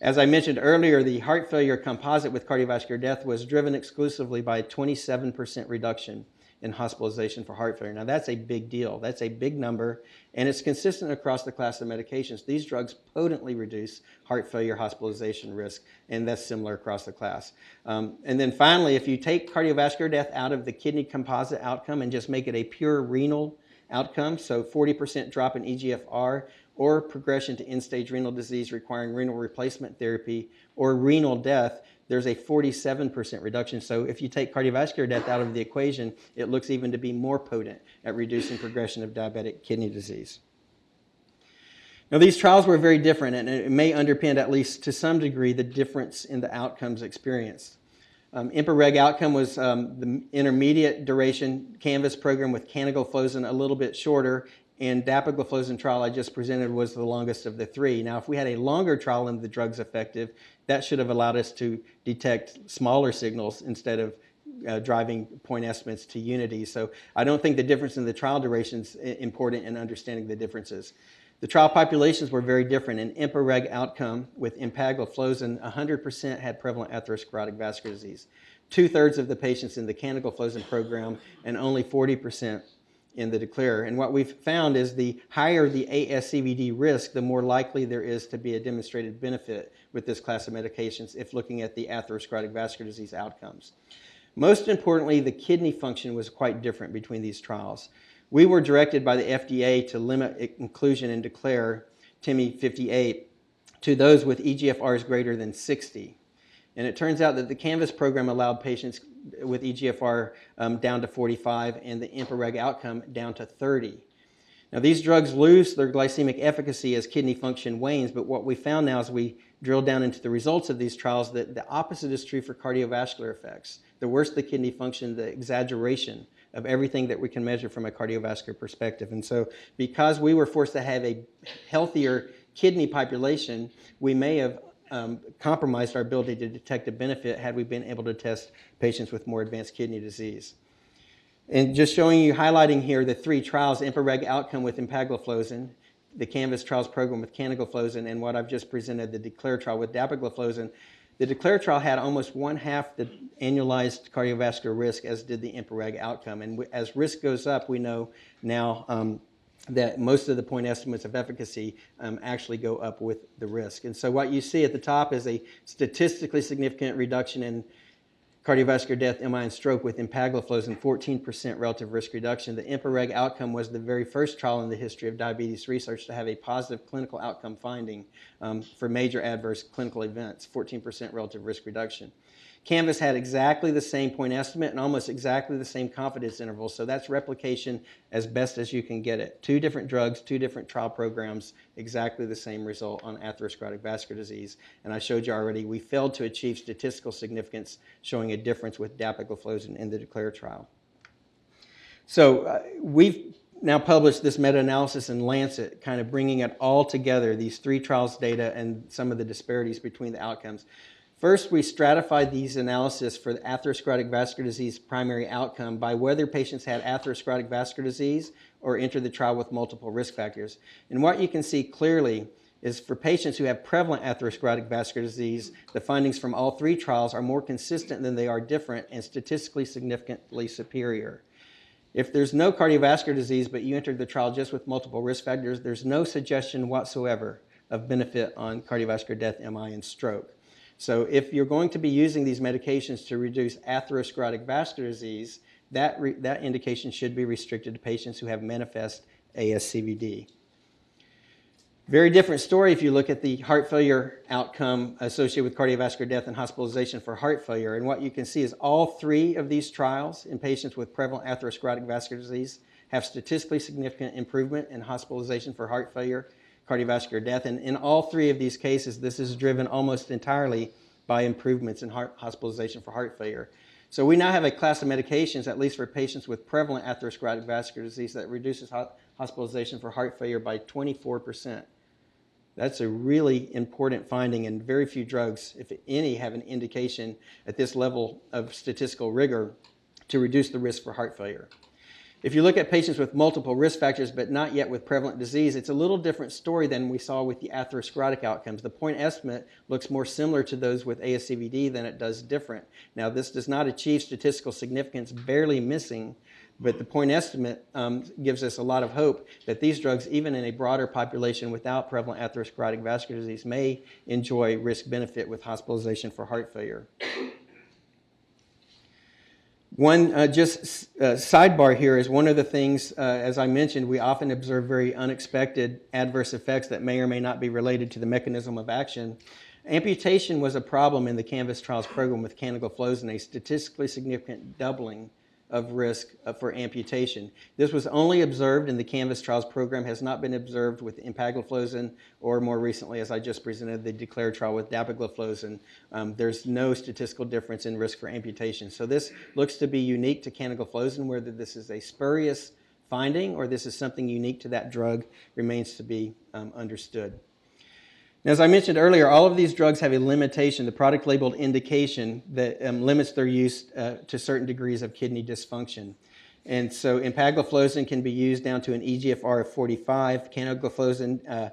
As I mentioned earlier, the heart failure composite with cardiovascular death was driven exclusively by a 27% reduction in hospitalization for heart failure. Now that's a big deal. That's a big number, and it's consistent across the class of medications. These drugs potently reduce heart failure hospitalization risk, and that's similar across the class. And then finally, if you take cardiovascular death out of the kidney composite outcome and just make it a pure renal outcome, so 40% drop in eGFR, or progression to end-stage renal disease requiring renal replacement therapy, or renal death, there's a 47% reduction. So if you take cardiovascular death out of the equation, it looks even to be more potent at reducing progression of diabetic kidney disease. Now these trials were very different, and it may underpin, at least to some degree, the difference in the outcomes experienced. IMPA-REG outcome was the intermediate duration Canvas program with canagliflozin a little bit shorter, and dapagliflozin trial I just presented was the longest of the three. Now, if we had a longer trial and the drug's effective, that should have allowed us to detect smaller signals instead of driving point estimates to unity. So I don't think the difference in the trial duration is important in understanding the differences. The trial populations were very different. In IMPA-REG outcome with empagliflozin, 100% had prevalent atherosclerotic vascular disease. 2/3 of the patients in the canagliflozin program, and only 40% in the DECLARE. And what we've found is the higher the ASCVD risk, the more likely there is to be a demonstrated benefit with this class of medications if looking at the atherosclerotic vascular disease outcomes. Most importantly, the kidney function was quite different between these trials. We were directed by the FDA to limit inclusion in DECLARE TIMI 58 to those with eGFRs greater than 60. And it turns out that the Canvas program allowed patients with eGFR down to 45 and the IMPA-REG outcome down to 30. Now these drugs lose their glycemic efficacy as kidney function wanes, but what we found now as we drill down into the results of these trials, that the opposite is true for cardiovascular effects. The worse the kidney function, the exaggeration of everything that we can measure from a cardiovascular perspective. And so because we were forced to have a healthier kidney population, we may have compromised our ability to detect a benefit had we been able to test patients with more advanced kidney disease. And just showing you, highlighting here the three trials, IMPA-REG outcome with empagliflozin, the Canvas trials program with canagliflozin, and what I've just presented, the DECLARE trial with dapagliflozin. The DECLARE trial had almost 1/2 the annualized cardiovascular risk as did the IMPA-REG outcome. And as risk goes up, we know now that most of the point estimates of efficacy actually go up with the risk. And so what you see at the top is a statistically significant reduction in cardiovascular death, MI, and stroke with empagliflozin, 14% relative risk reduction. The IMPA-REG outcome was the very first trial in the history of diabetes research to have a positive clinical outcome finding for major adverse clinical events, 14% relative risk reduction. Canvas had exactly the same point estimate and almost exactly the same confidence interval, so that's replication as best as you can get it. 2 different drugs, 2 different trial programs, exactly the same result on atherosclerotic vascular disease. And I showed you already, we failed to achieve statistical significance showing a difference with dapagliflozin in the DECLARE trial. So we've now published this meta-analysis in Lancet, kind of bringing it all together, these 3 trials data and some of the disparities between the outcomes. First, we stratified these analyses for the atherosclerotic vascular disease primary outcome by whether patients had atherosclerotic vascular disease or entered the trial with multiple risk factors. And what you can see clearly is for patients who have prevalent atherosclerotic vascular disease, the findings from all 3 trials are more consistent than they are different and statistically significantly superior. If there's no cardiovascular disease, but you entered the trial just with multiple risk factors, there's no suggestion whatsoever of benefit on cardiovascular death, MI, and stroke. So if you're going to be using these medications to reduce atherosclerotic vascular disease, that indication should be restricted to patients who have manifest ASCVD. Very different story if you look at the heart failure outcome associated with cardiovascular death and hospitalization for heart failure. And what you can see is all 3 of these trials in patients with prevalent atherosclerotic vascular disease have statistically significant improvement in hospitalization for heart failure, cardiovascular death. And in all 3 of these cases, this is driven almost entirely by improvements in hospitalization for heart failure. So we now have a class of medications, at least for patients with prevalent atherosclerotic vascular disease, that reduces hospitalization for heart failure by 24%. That's a really important finding, and very few drugs, if any, have an indication at this level of statistical rigor to reduce the risk for heart failure. If you look at patients with multiple risk factors but not yet with prevalent disease, it's a little different story than we saw with the atherosclerotic outcomes. The point estimate looks more similar to those with ASCVD than it does different. Now, this does not achieve statistical significance, barely missing, but the point estimate gives us a lot of hope that these drugs, even in a broader population without prevalent atherosclerotic vascular disease, may enjoy risk-benefit with hospitalization for heart failure. One sidebar here is one of the things, as I mentioned, we often observe very unexpected adverse effects that may or may not be related to the mechanism of action. Amputation was a problem in the CANVAS trials program with canagliflozin, a statistically significant doubling of risk for amputation. This was only observed in the CANVAS trials program, has not been observed with empagliflozin, or more recently, as I just presented, the DECLARE trial with dapagliflozin. There's no statistical difference in risk for amputation. So this looks to be unique to canagliflozin. Whether this is a spurious finding or this is something unique to that drug remains to be understood. Now, as I mentioned earlier, all of these drugs have a limitation, the product labeled indication, that limits their use to certain degrees of kidney dysfunction. And so empagliflozin can be used down to an eGFR of 45, canagliflozin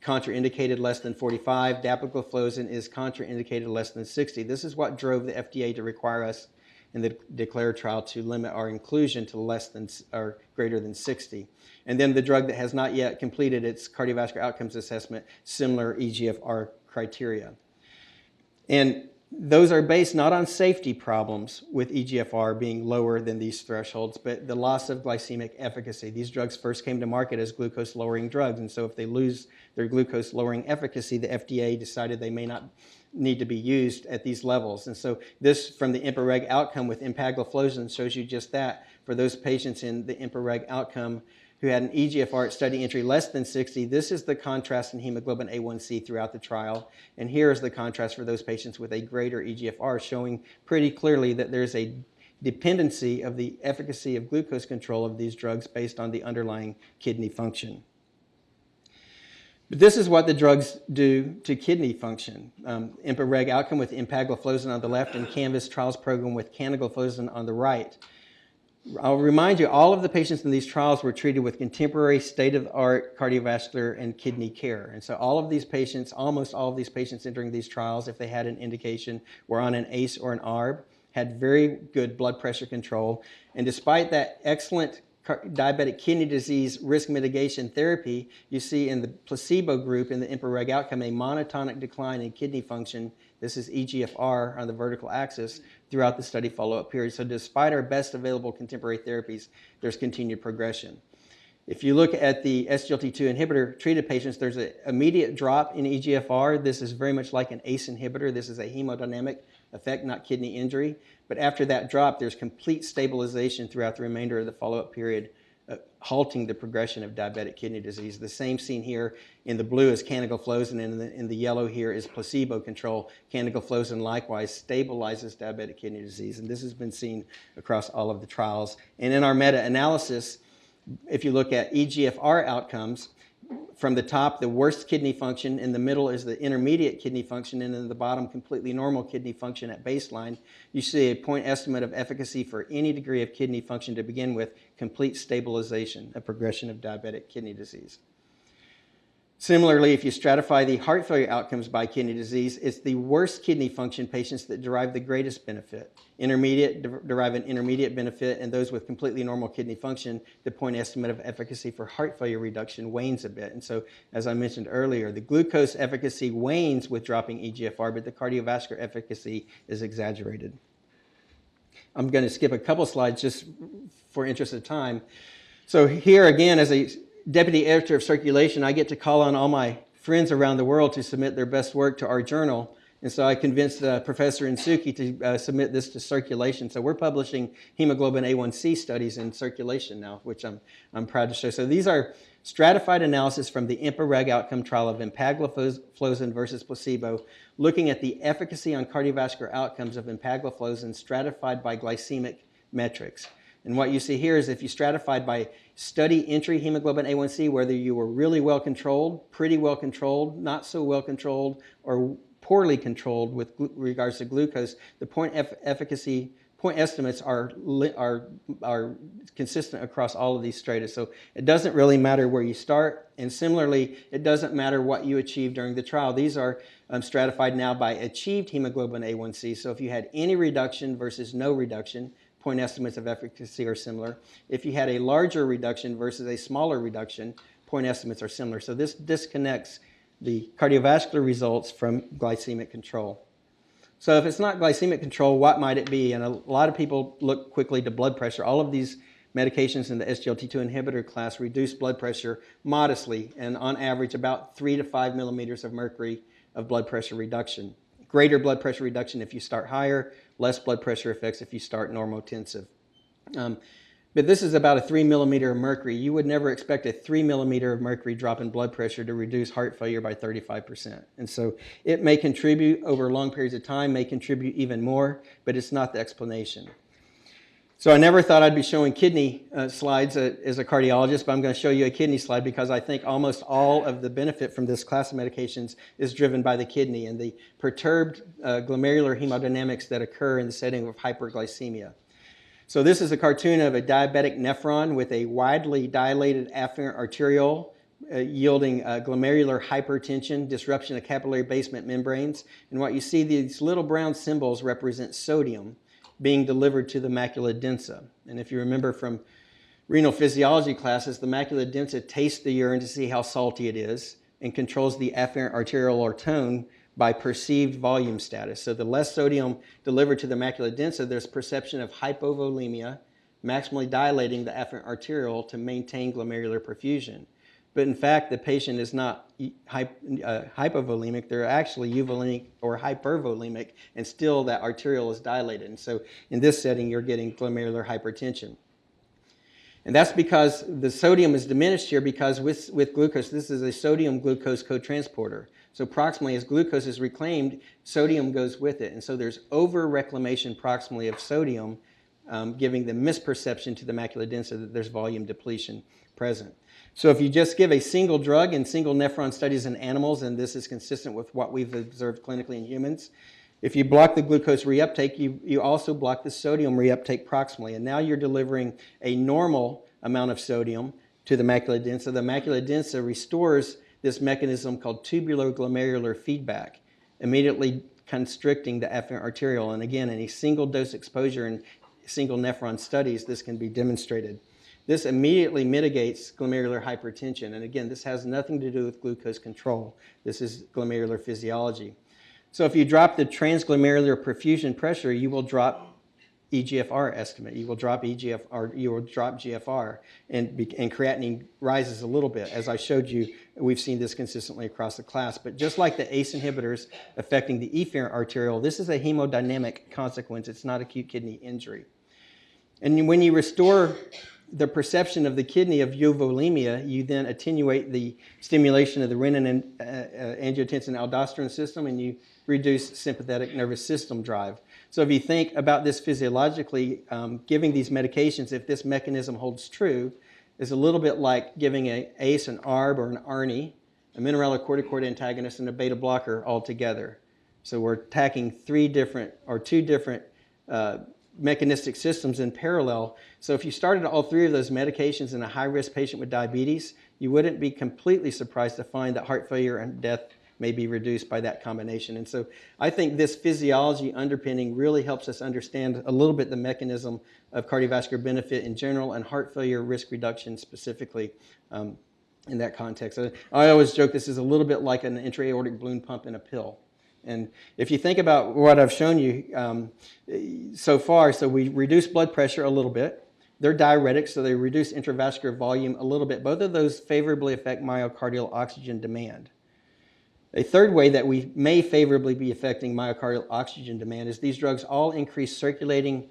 contraindicated less than 45, dapagliflozin is contraindicated less than 60. This is what drove the FDA to require us in the DECLARE trial to limit our inclusion to less than or greater than 60. And then the drug that has not yet completed its cardiovascular outcomes assessment, similar eGFR criteria. And those are based not on safety problems with eGFR being lower than these thresholds, but the loss of glycemic efficacy. These drugs first came to market as glucose-lowering drugs, and so if they lose their glucose-lowering efficacy, the FDA decided they may not need to be used at these levels. And so this, from the IMPA-REG outcome with empagliflozin, shows you just that. For those patients in the IMPA-REG outcome who had an eGFR at study entry less than 60, this is the contrast in hemoglobin A1C throughout the trial. And here is the contrast for those patients with a greater eGFR, showing pretty clearly that there's a dependency of the efficacy of glucose control of these drugs based on the underlying kidney function. But this is what the drugs do to kidney function. IMPA-REG outcome with empagliflozin on the left and CANVAS trials program with canagliflozin on the right. I'll remind you, all of the patients in these trials were treated with contemporary state-of-the-art cardiovascular and kidney care. And so all of these patients, almost all of these patients entering these trials, if they had an indication, were on an ACE or an ARB, had very good blood pressure control. And despite that excellent diabetic kidney disease risk mitigation therapy, you see in the placebo group in the IMPA-REG outcome a monotonic decline in kidney function. This is eGFR on the vertical axis throughout the study follow-up period. So despite our best available contemporary therapies, there's continued progression. If you look at the SGLT2 inhibitor treated patients, there's an immediate drop in EGFR. This is very much like an ACE inhibitor. This is a hemodynamic effect, not kidney injury. But after that drop, there's complete stabilization throughout the remainder of the follow-up period, halting the progression of diabetic kidney disease. The same seen here in the blue is canagliflozin, and in the yellow here is placebo control. Canagliflozin likewise stabilizes diabetic kidney disease, and this has been seen across all of the trials. And in our meta-analysis, if you look at EGFR outcomes, from the top, the worst kidney function, in the middle is the intermediate kidney function, and in the bottom, completely normal kidney function at baseline. You see a point estimate of efficacy for any degree of kidney function to begin with, complete stabilization, a progression of diabetic kidney disease. Similarly, if you stratify the heart failure outcomes by kidney disease, it's the worst kidney function patients that derive the greatest benefit. Intermediate derive an intermediate benefit, and those with completely normal kidney function, the point estimate of efficacy for heart failure reduction wanes a bit. And so, as I mentioned earlier, the glucose efficacy wanes with dropping EGFR, but the cardiovascular efficacy is exaggerated. I'm going to skip a couple slides just for interest of time. So here again, as a deputy editor of circulation, I get to call on all my friends around the world to submit their best work to our journal. And so I convinced Professor Insuki to submit this to circulation. So we're publishing hemoglobin A1C studies in circulation now, which I'm proud to show. So these are stratified analysis from the IMPA-REG outcome trial of empagliflozin versus placebo, looking at the efficacy on cardiovascular outcomes of empagliflozin stratified by glycemic metrics. And what you see here is if you stratified by study entry hemoglobin A1C, whether you were really well controlled, pretty well controlled, not so well controlled, or poorly controlled with regards to glucose, the point estimates are consistent across all of these strata. So it doesn't really matter where you start, and similarly, it doesn't matter what you achieve during the trial. These are stratified now by achieved hemoglobin A1C. So if you had any reduction versus no reduction, point estimates of efficacy are similar. If you had a larger reduction versus a smaller reduction, point estimates are similar. So this disconnects the cardiovascular results from glycemic control. So if it's not glycemic control, what might it be? And a lot of people look quickly to blood pressure. All of these medications in the SGLT2 inhibitor class reduce blood pressure modestly, and on average about 3 to 5 millimeters of mercury of blood pressure reduction. Greater blood pressure reduction if you start higher, less blood pressure effects if you start normotensive. But this is about a 3 millimeter of mercury. You would never expect a 3 millimeter of mercury drop in blood pressure to reduce heart failure by 35%. And so it may contribute over long periods of time, may contribute even more, but it's not the explanation. So I never thought I'd be showing kidney slides as a cardiologist, but I'm going to show you a kidney slide because I think almost all of the benefit from this class of medications is driven by the kidney and the perturbed glomerular hemodynamics that occur in the setting of hyperglycemia. So this is a cartoon of a diabetic nephron with a widely dilated afferent arteriole yielding glomerular hypertension, disruption of capillary basement membranes. And what you see, these little brown symbols represent sodium being delivered to the macula densa. And if you remember from renal physiology classes, the macula densa tastes the urine to see how salty it is and controls the afferent arteriolar tone by perceived volume status. So the less sodium delivered to the macula densa, there's perception of hypovolemia, maximally dilating the afferent arteriole to maintain glomerular perfusion. But in fact, the patient is not hypovolemic, they're actually euvolemic or hypervolemic, and still that arteriole is dilated. And so in this setting, you're getting glomerular hypertension. And that's because the sodium is diminished here because with glucose, this is a sodium glucose cotransporter. So proximally, as glucose is reclaimed, sodium goes with it. And so there's over-reclamation proximally of sodium, giving the misperception to the macula densa that there's volume depletion present. So if you just give a single drug in single nephron studies in animals, and this is consistent with what we've observed clinically in humans, if you block the glucose reuptake, you also block the sodium reuptake proximally. And now you're delivering a normal amount of sodium to the macula densa. The macula densa restores this mechanism called tubuloglomerular feedback, immediately constricting the afferent arteriole. And again, in a single dose exposure in single nephron studies, this can be demonstrated. This immediately mitigates glomerular hypertension. And again, this has nothing to do with glucose control. This is glomerular physiology. So if you drop the transglomerular perfusion pressure, you will drop eGFR estimate. You will drop eGFR, you will drop GFR, and creatinine rises a little bit. As I showed you, we've seen this consistently across the class. But just like the ACE inhibitors affecting the efferent arteriole, this is a hemodynamic consequence. It's not acute kidney injury. And when you restore the perception of the kidney of euvolemia, you then attenuate the stimulation of the renin and angiotensin-aldosterone system, and you reduce sympathetic nervous system drive. So if you think about this physiologically, giving these medications, if this mechanism holds true, is a little bit like giving an ACE, an ARB, or an ARNI, a mineralocorticoid antagonist, and a beta blocker all together. So we're attacking two different mechanistic systems in parallel. So if you started all three of those medications in a high-risk patient with diabetes, you wouldn't be completely surprised to find that heart failure and death may be reduced by that combination. And so I think this physiology underpinning really helps us understand a little bit the mechanism of cardiovascular benefit in general and heart failure risk reduction specifically in that context. I always joke this is a little bit like an intra-aortic balloon pump in a pill. And if you think about what I've shown you so far, so we reduce blood pressure a little bit. They're diuretics, so they reduce intravascular volume a little bit. Both of those favorably affect myocardial oxygen demand. A third way that we may favorably be affecting myocardial oxygen demand is these drugs all increase circulating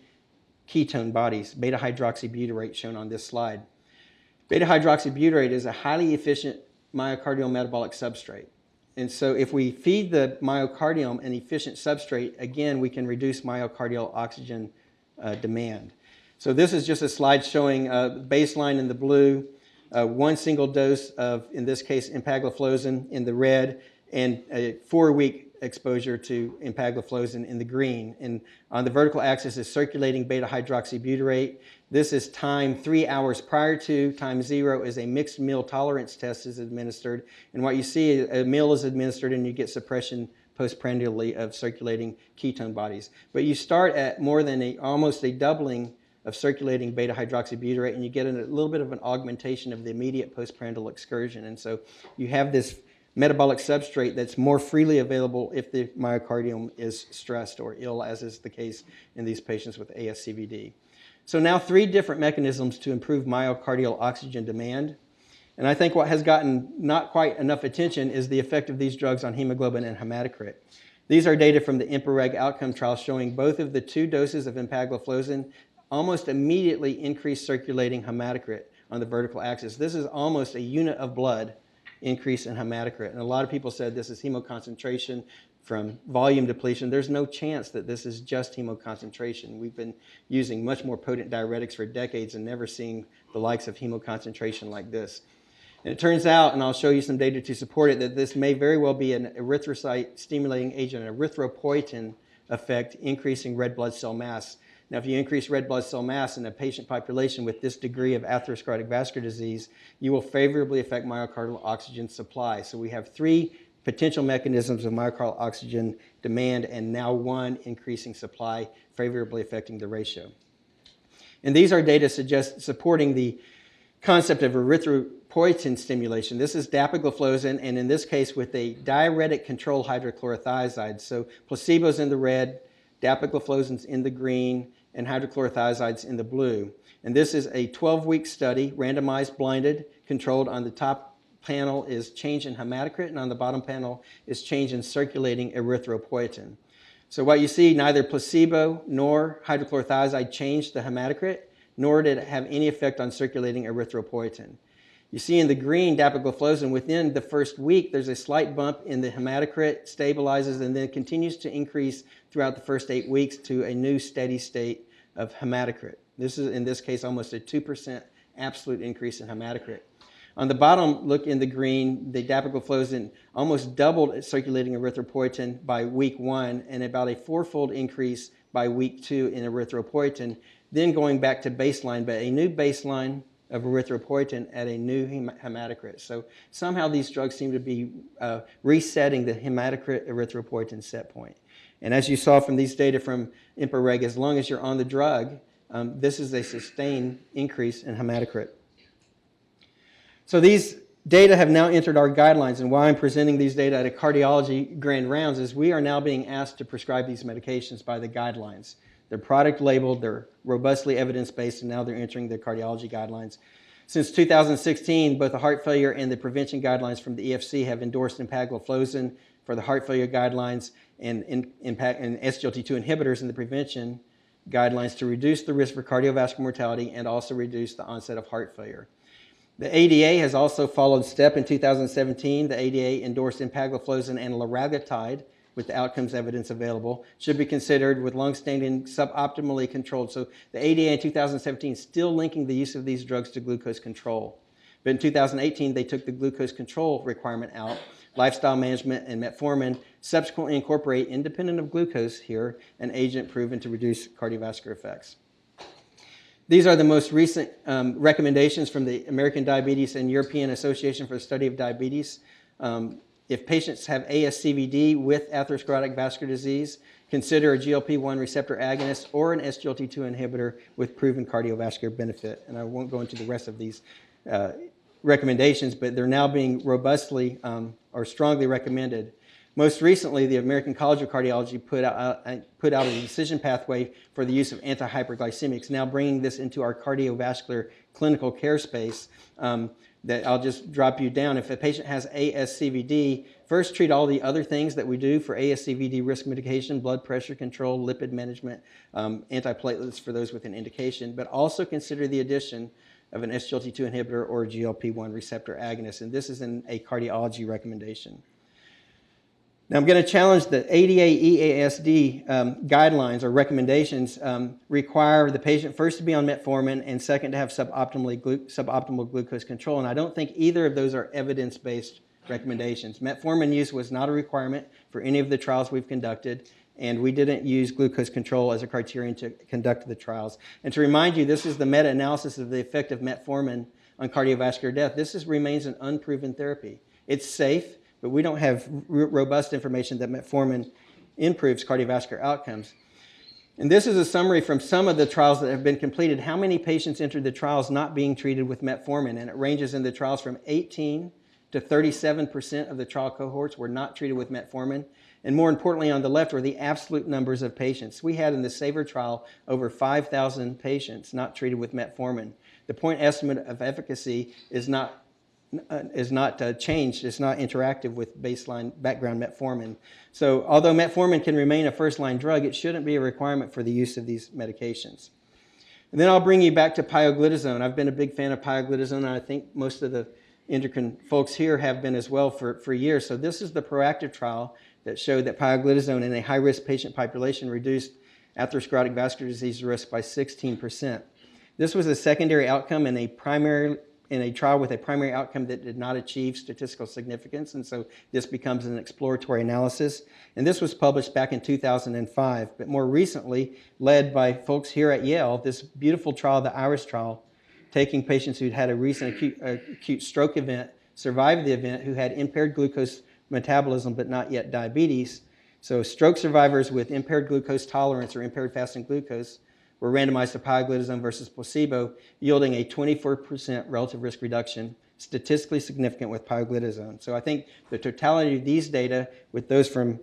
ketone bodies, beta-hydroxybutyrate shown on this slide. Beta-hydroxybutyrate is a highly efficient myocardial metabolic substrate. And so if we feed the myocardium an efficient substrate, again, we can reduce myocardial oxygen demand. So this is just a slide showing baseline in the blue, one single dose of, in this case, empagliflozin in the red, and a 4-week exposure to empagliflozin in the green. And on the vertical axis is circulating beta-hydroxybutyrate. This is time 3 hours prior to. Time 0 is a mixed meal tolerance test is administered. And what you see, a meal is administered and you get suppression postprandially of circulating ketone bodies. But you start at more than almost a doubling of circulating beta-hydroxybutyrate, and you get a little bit of an augmentation of the immediate postprandial excursion. And so you have this metabolic substrate that's more freely available if the myocardium is stressed or ill, as is the case in these patients with ASCVD. So now 3 different mechanisms to improve myocardial oxygen demand. And I think what has gotten not quite enough attention is the effect of these drugs on hemoglobin and hematocrit. These are data from the IMPA-REG outcome trial showing both of the 2 doses of empagliflozin almost immediately increased circulating hematocrit on the vertical axis. This is almost a unit of blood increase in hematocrit. And a lot of people said this is hemoconcentration from volume depletion. There's no chance that this is just hemoconcentration. We've been using much more potent diuretics for decades and never seen the likes of hemoconcentration like this. And it turns out, and I'll show you some data to support it, that this may very well be an erythrocyte stimulating agent, an erythropoietin effect, increasing red blood cell mass. Now, if you increase red blood cell mass in a patient population with this degree of atherosclerotic vascular disease, you will favorably affect myocardial oxygen supply. So we have 3 potential mechanisms of myocardial oxygen demand, and now 1 increasing supply, favorably affecting the ratio. And these are data supporting the concept of erythropoietin stimulation. This is dapagliflozin, and in this case with a diuretic control hydrochlorothiazide. So placebos in the red, dapagliflozin's in the green, and hydrochlorothiazides in the blue. And this is a 12-week study, randomized, blinded, controlled. On the top panel is change in hematocrit, and on the bottom panel is change in circulating erythropoietin. So what you see, neither placebo nor hydrochlorothiazide changed the hematocrit, nor did it have any effect on circulating erythropoietin. You see in the green, dapagliflozin, within the first week, there's a slight bump in the hematocrit, stabilizes, and then continues to increase throughout the first 8 weeks to a new steady state of hematocrit. This is, in this case, almost a 2% absolute increase in hematocrit. On the bottom, look in the green, the dapagliflozin almost doubled its circulating erythropoietin by week 1 and about a 4-fold increase by week 2 in erythropoietin, then going back to baseline, but a new baseline of erythropoietin at a new hematocrit. So somehow these drugs seem to be resetting the hematocrit erythropoietin set point. And as you saw from these data from IMPA-REG, as long as you're on the drug, this is a sustained increase in hematocrit. So these data have now entered our guidelines, and why I'm presenting these data at a cardiology grand rounds is we are now being asked to prescribe these medications by the guidelines. They're product labeled, they're robustly evidence-based, and now they're entering the cardiology guidelines. Since 2016, both the heart failure and the prevention guidelines from the EFC have endorsed empagliflozin for the heart failure guidelines and SGLT2 inhibitors in the prevention guidelines to reduce the risk for cardiovascular mortality and also reduce the onset of heart failure. The ADA has also followed step in 2017. The ADA endorsed empagliflozin and liraglutide with the outcomes evidence available, should be considered with longstanding suboptimally controlled. So the ADA in 2017 still linking the use of these drugs to glucose control. But in 2018, they took the glucose control requirement out. Lifestyle management and metformin subsequently incorporate, independent of glucose here, an agent proven to reduce cardiovascular effects. These are the most recent recommendations from the American Diabetes and European Association for the Study of Diabetes. If patients have ASCVD with atherosclerotic vascular disease, consider a GLP-1 receptor agonist or an SGLT2 inhibitor with proven cardiovascular benefit. And I won't go into the rest of these recommendations, but they're now being robustly or strongly recommended. Most recently, the American College of Cardiology put out a decision pathway for the use of antihyperglycemics, now bringing this into our cardiovascular clinical care space. That I'll just drop you down. If a patient has ASCVD, first treat all the other things that we do for ASCVD risk mitigation, blood pressure control, lipid management, antiplatelets for those with an indication, but also consider the addition of an SGLT2 inhibitor or a GLP-1 receptor agonist, and this is in a cardiology recommendation. Now I'm going to challenge the ADA-EASD guidelines or recommendations require the patient first to be on metformin and second to have suboptimal glucose control. And I don't think either of those are evidence-based recommendations. Metformin use was not a requirement for any of the trials we've conducted, and we didn't use glucose control as a criterion to conduct the trials. And to remind you, this is the meta-analysis of the effect of metformin on cardiovascular death. This remains an unproven therapy. It's safe, but we don't have robust information that metformin improves cardiovascular outcomes. And this is a summary from some of the trials that have been completed. How many patients entered the trials not being treated with metformin? And it ranges in the trials from 18 to 37% of the trial cohorts were not treated with metformin. And more importantly, on the left were the absolute numbers of patients. We had in the SAVOR trial over 5,000 patients not treated with metformin. The point estimate of efficacy is not changed. It's not interactive with background metformin. So although metformin can remain a first-line drug, it shouldn't be a requirement for the use of these medications. And then I'll bring you back to pioglitazone. I've been a big fan of pioglitazone, and I think most of the endocrine folks here have been as well for years. So this is the PROACTIVE trial that showed that pioglitazone in a high-risk patient population reduced atherosclerotic vascular disease risk by 16%. This was a secondary outcome in a trial with a primary outcome that did not achieve statistical significance, and so this becomes an exploratory analysis. And this was published back in 2005, but more recently, led by folks here at Yale, this beautiful trial, the IRIS trial, taking patients who'd had a recent acute stroke event, survived the event, who had impaired glucose metabolism but not yet diabetes. So stroke survivors with impaired glucose tolerance or impaired fasting glucose were randomized to pioglitazone versus placebo, yielding a 24% relative risk reduction, statistically significant with pioglitazone. So I think the totality of these data with those from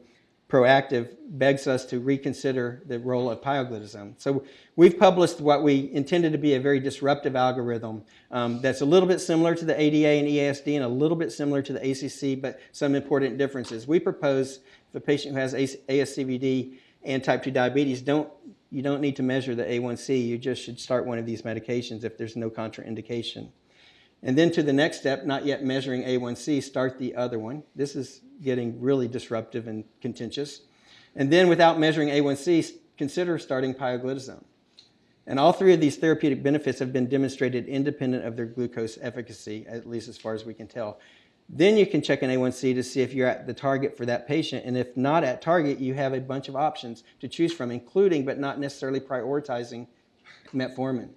PROACTIVE begs us to reconsider the role of pioglitazone. So we've published what we intended to be a very disruptive algorithm that's a little bit similar to the ADA and EASD and a little bit similar to the ACC, but some important differences. We propose if a patient who has ASCVD and type 2 diabetes, you don't need to measure the A1C. You just should start one of these medications if there's no contraindication. And then to the next step, not yet measuring A1C, start the other one. This is getting really disruptive and contentious. And then without measuring A1C, consider starting pioglitazone. And all three of these therapeutic benefits have been demonstrated independent of their glucose efficacy, at least as far as we can tell. Then you can check an A1C to see if you're at the target for that patient. And if not at target, you have a bunch of options to choose from, including but not necessarily prioritizing metformin.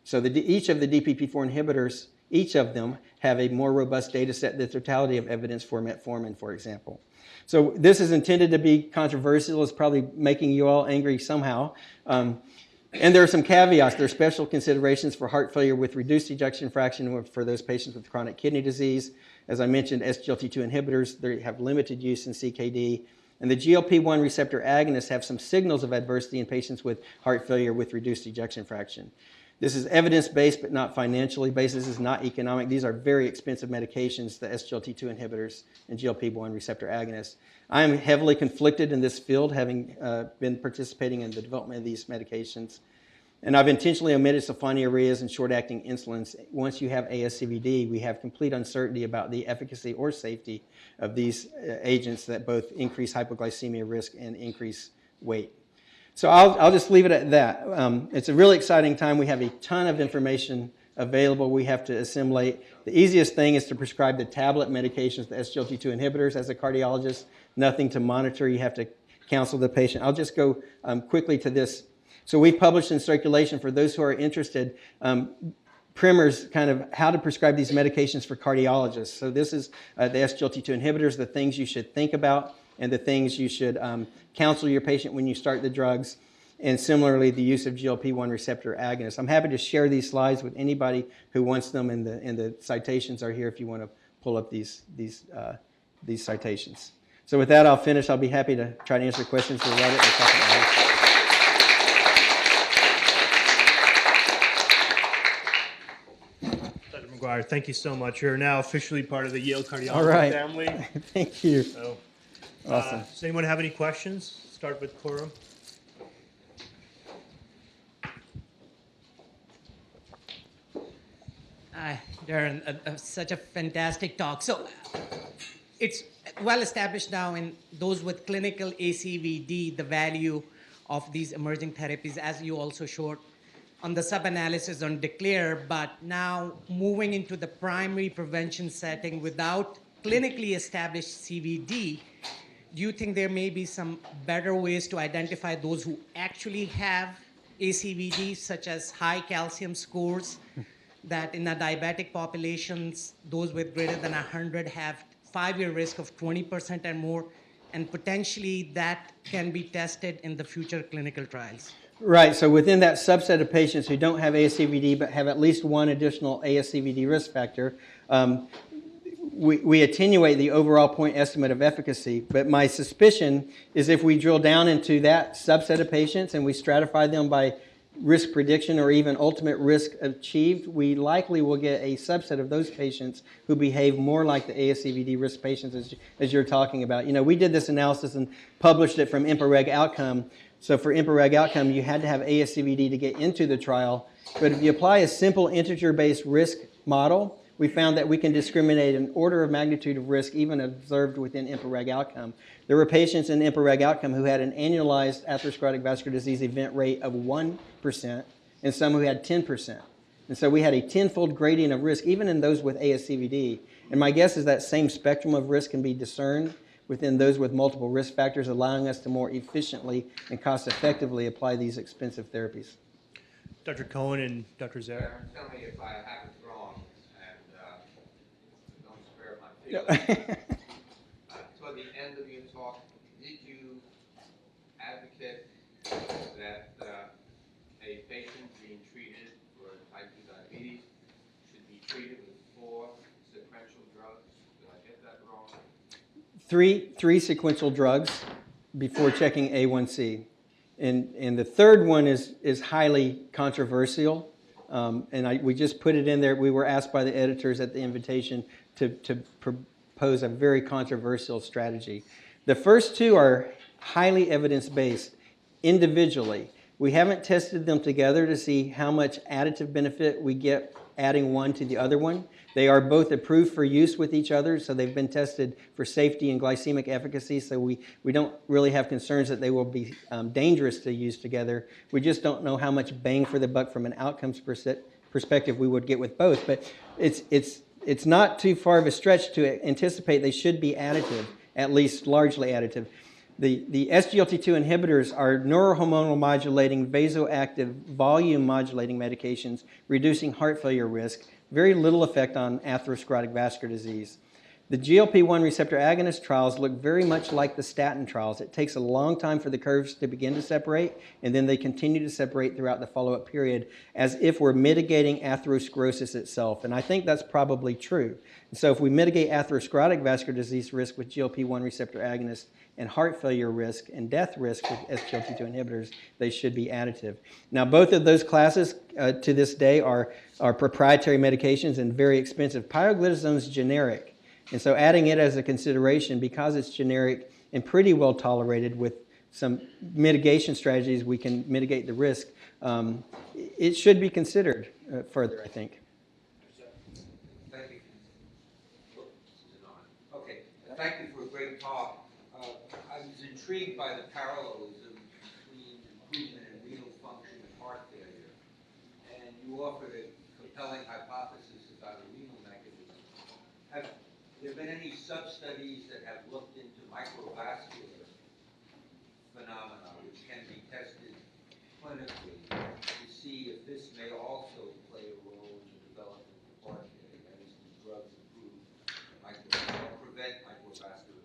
So each of the DPP-4 inhibitors, each of them have a more robust data set, the totality of evidence for metformin, for example. So this is intended to be controversial. It's probably making you all angry somehow. And there are some caveats. There are special considerations for heart failure with reduced ejection fraction for those patients with chronic kidney disease. As I mentioned, SGLT2 inhibitors, they have limited use in CKD. And the GLP-1 receptor agonists have some signals of adversity in patients with heart failure with reduced ejection fraction. This is evidence-based but not financially based. This is not economic. These are very expensive medications, the SGLT2 inhibitors and GLP-1 receptor agonists. I am heavily conflicted in this field, having been participating in the development of these medications. And I've intentionally omitted sulfonylureas and short-acting insulins. Once you have ASCVD, we have complete uncertainty about the efficacy or safety of these agents that both increase hypoglycemia risk and increase weight. So I'll just leave it at that. It's a really exciting time. We have a ton of information available we have to assimilate. The easiest thing is to prescribe the tablet medications, the SGLT2 inhibitors. As a cardiologist, nothing to monitor. You have to counsel the patient. I'll just go quickly to this. So we've published in Circulation, for those who are interested, primers, kind of how to prescribe these medications for cardiologists. So this is the SGLT2 inhibitors, the things you should think about, and the things you should counsel your patient when you start the drugs, and similarly the use of GLP-1 receptor agonists. I'm happy to share these slides with anybody who wants them, and the citations are here if you want to pull up these citations. So with that, I'll finish. I'll be happy to try to answer questions or write it or talk about it. Dr. McGuire, thank you so much. You're now officially part of the Yale Cardiology right. family. Thank you. So, Awesome. Does anyone have any questions? Start with Coram. Darren, such a fantastic talk. So it's well established now in those with clinical ACVD, the value of these emerging therapies, as you also showed on the sub-analysis on DECLARE, but now moving into the primary prevention setting without clinically established CVD, do you think there may be some better ways to identify those who actually have ACVD, such as high calcium scores, that in the diabetic populations, those with greater than 100 have 5-year risk of 20% and more, and potentially that can be tested in the future clinical trials? Right, so within that subset of patients who don't have ASCVD but have at least one additional ASCVD risk factor, we attenuate the overall point estimate of efficacy, but my suspicion is if we drill down into that subset of patients and we stratify them by risk prediction or even ultimate risk achieved, we likely will get a subset of those patients who behave more like the ASCVD risk patients as you're talking about. You know, we did this analysis and published it from IMPA-REG Outcome. So for IMPA-REG Outcome, you had to have ASCVD to get into the trial, but if you apply a simple integer-based risk model, we found that we can discriminate an order of magnitude of risk even observed within IMPA-REG Outcome. There were patients in IMPA-REG Outcome who had an annualized atherosclerotic vascular disease event rate of 1% and some who had 10%. And so we had a 10-fold gradient of risk even in those with ASCVD. And my guess is that same spectrum of risk can be discerned within those with multiple risk factors, allowing us to more efficiently and cost-effectively apply these expensive therapies. Dr. Cohen and Dr. Zare. Darren, tell me if I have it wrong, and don't spare my feelings. Toward the end of your talk, did you advocate that a patient being treated for type 2 diabetes should be treated with 4 sequential drugs? Did I get that wrong? Three sequential drugs before checking A1C. And the third one is highly controversial. We just put it in there. We were asked by the editors at the invitation to propose a very controversial strategy. The first two are highly evidence-based individually. We haven't tested them together to see how much additive benefit we get adding one to the other one. They are both approved for use with each other, so they've been tested for safety and glycemic efficacy, so we don't really have concerns that they will be dangerous to use together. We just don't know how much bang for the buck from an outcomes perspective we would get with both. But it's not too far of a stretch to anticipate they should be additive, at least largely additive. The SGLT2 inhibitors are neurohormonal modulating, vasoactive, volume modulating medications, reducing heart failure risk. Very little effect on atherosclerotic vascular disease. The GLP-1 receptor agonist trials look very much like the statin trials. It takes a long time for the curves to begin to separate, and then they continue to separate throughout the follow-up period as if we're mitigating atherosclerosis itself. And I think that's probably true. And so if we mitigate atherosclerotic vascular disease risk with GLP-1 receptor agonists and heart failure risk and death risk with SGLT2 inhibitors, they should be additive. Now, both of those classes to this day are proprietary medications and very expensive. Pioglitazone is generic. And so adding it as a consideration, because it's generic and pretty well tolerated with some mitigation strategies, we can mitigate the risk. It should be considered further, I think. Thank you. Okay, thank you for a great talk. I was intrigued by the parallelism between improvement in renal function and heart failure. And you offered a compelling hypothesis about a renal mechanism. Have there been any sub-studies that have looked into microvascular phenomena which can be tested clinically to see if this may also play a role in the development of heart failure, that is, these drugs prevent microvascular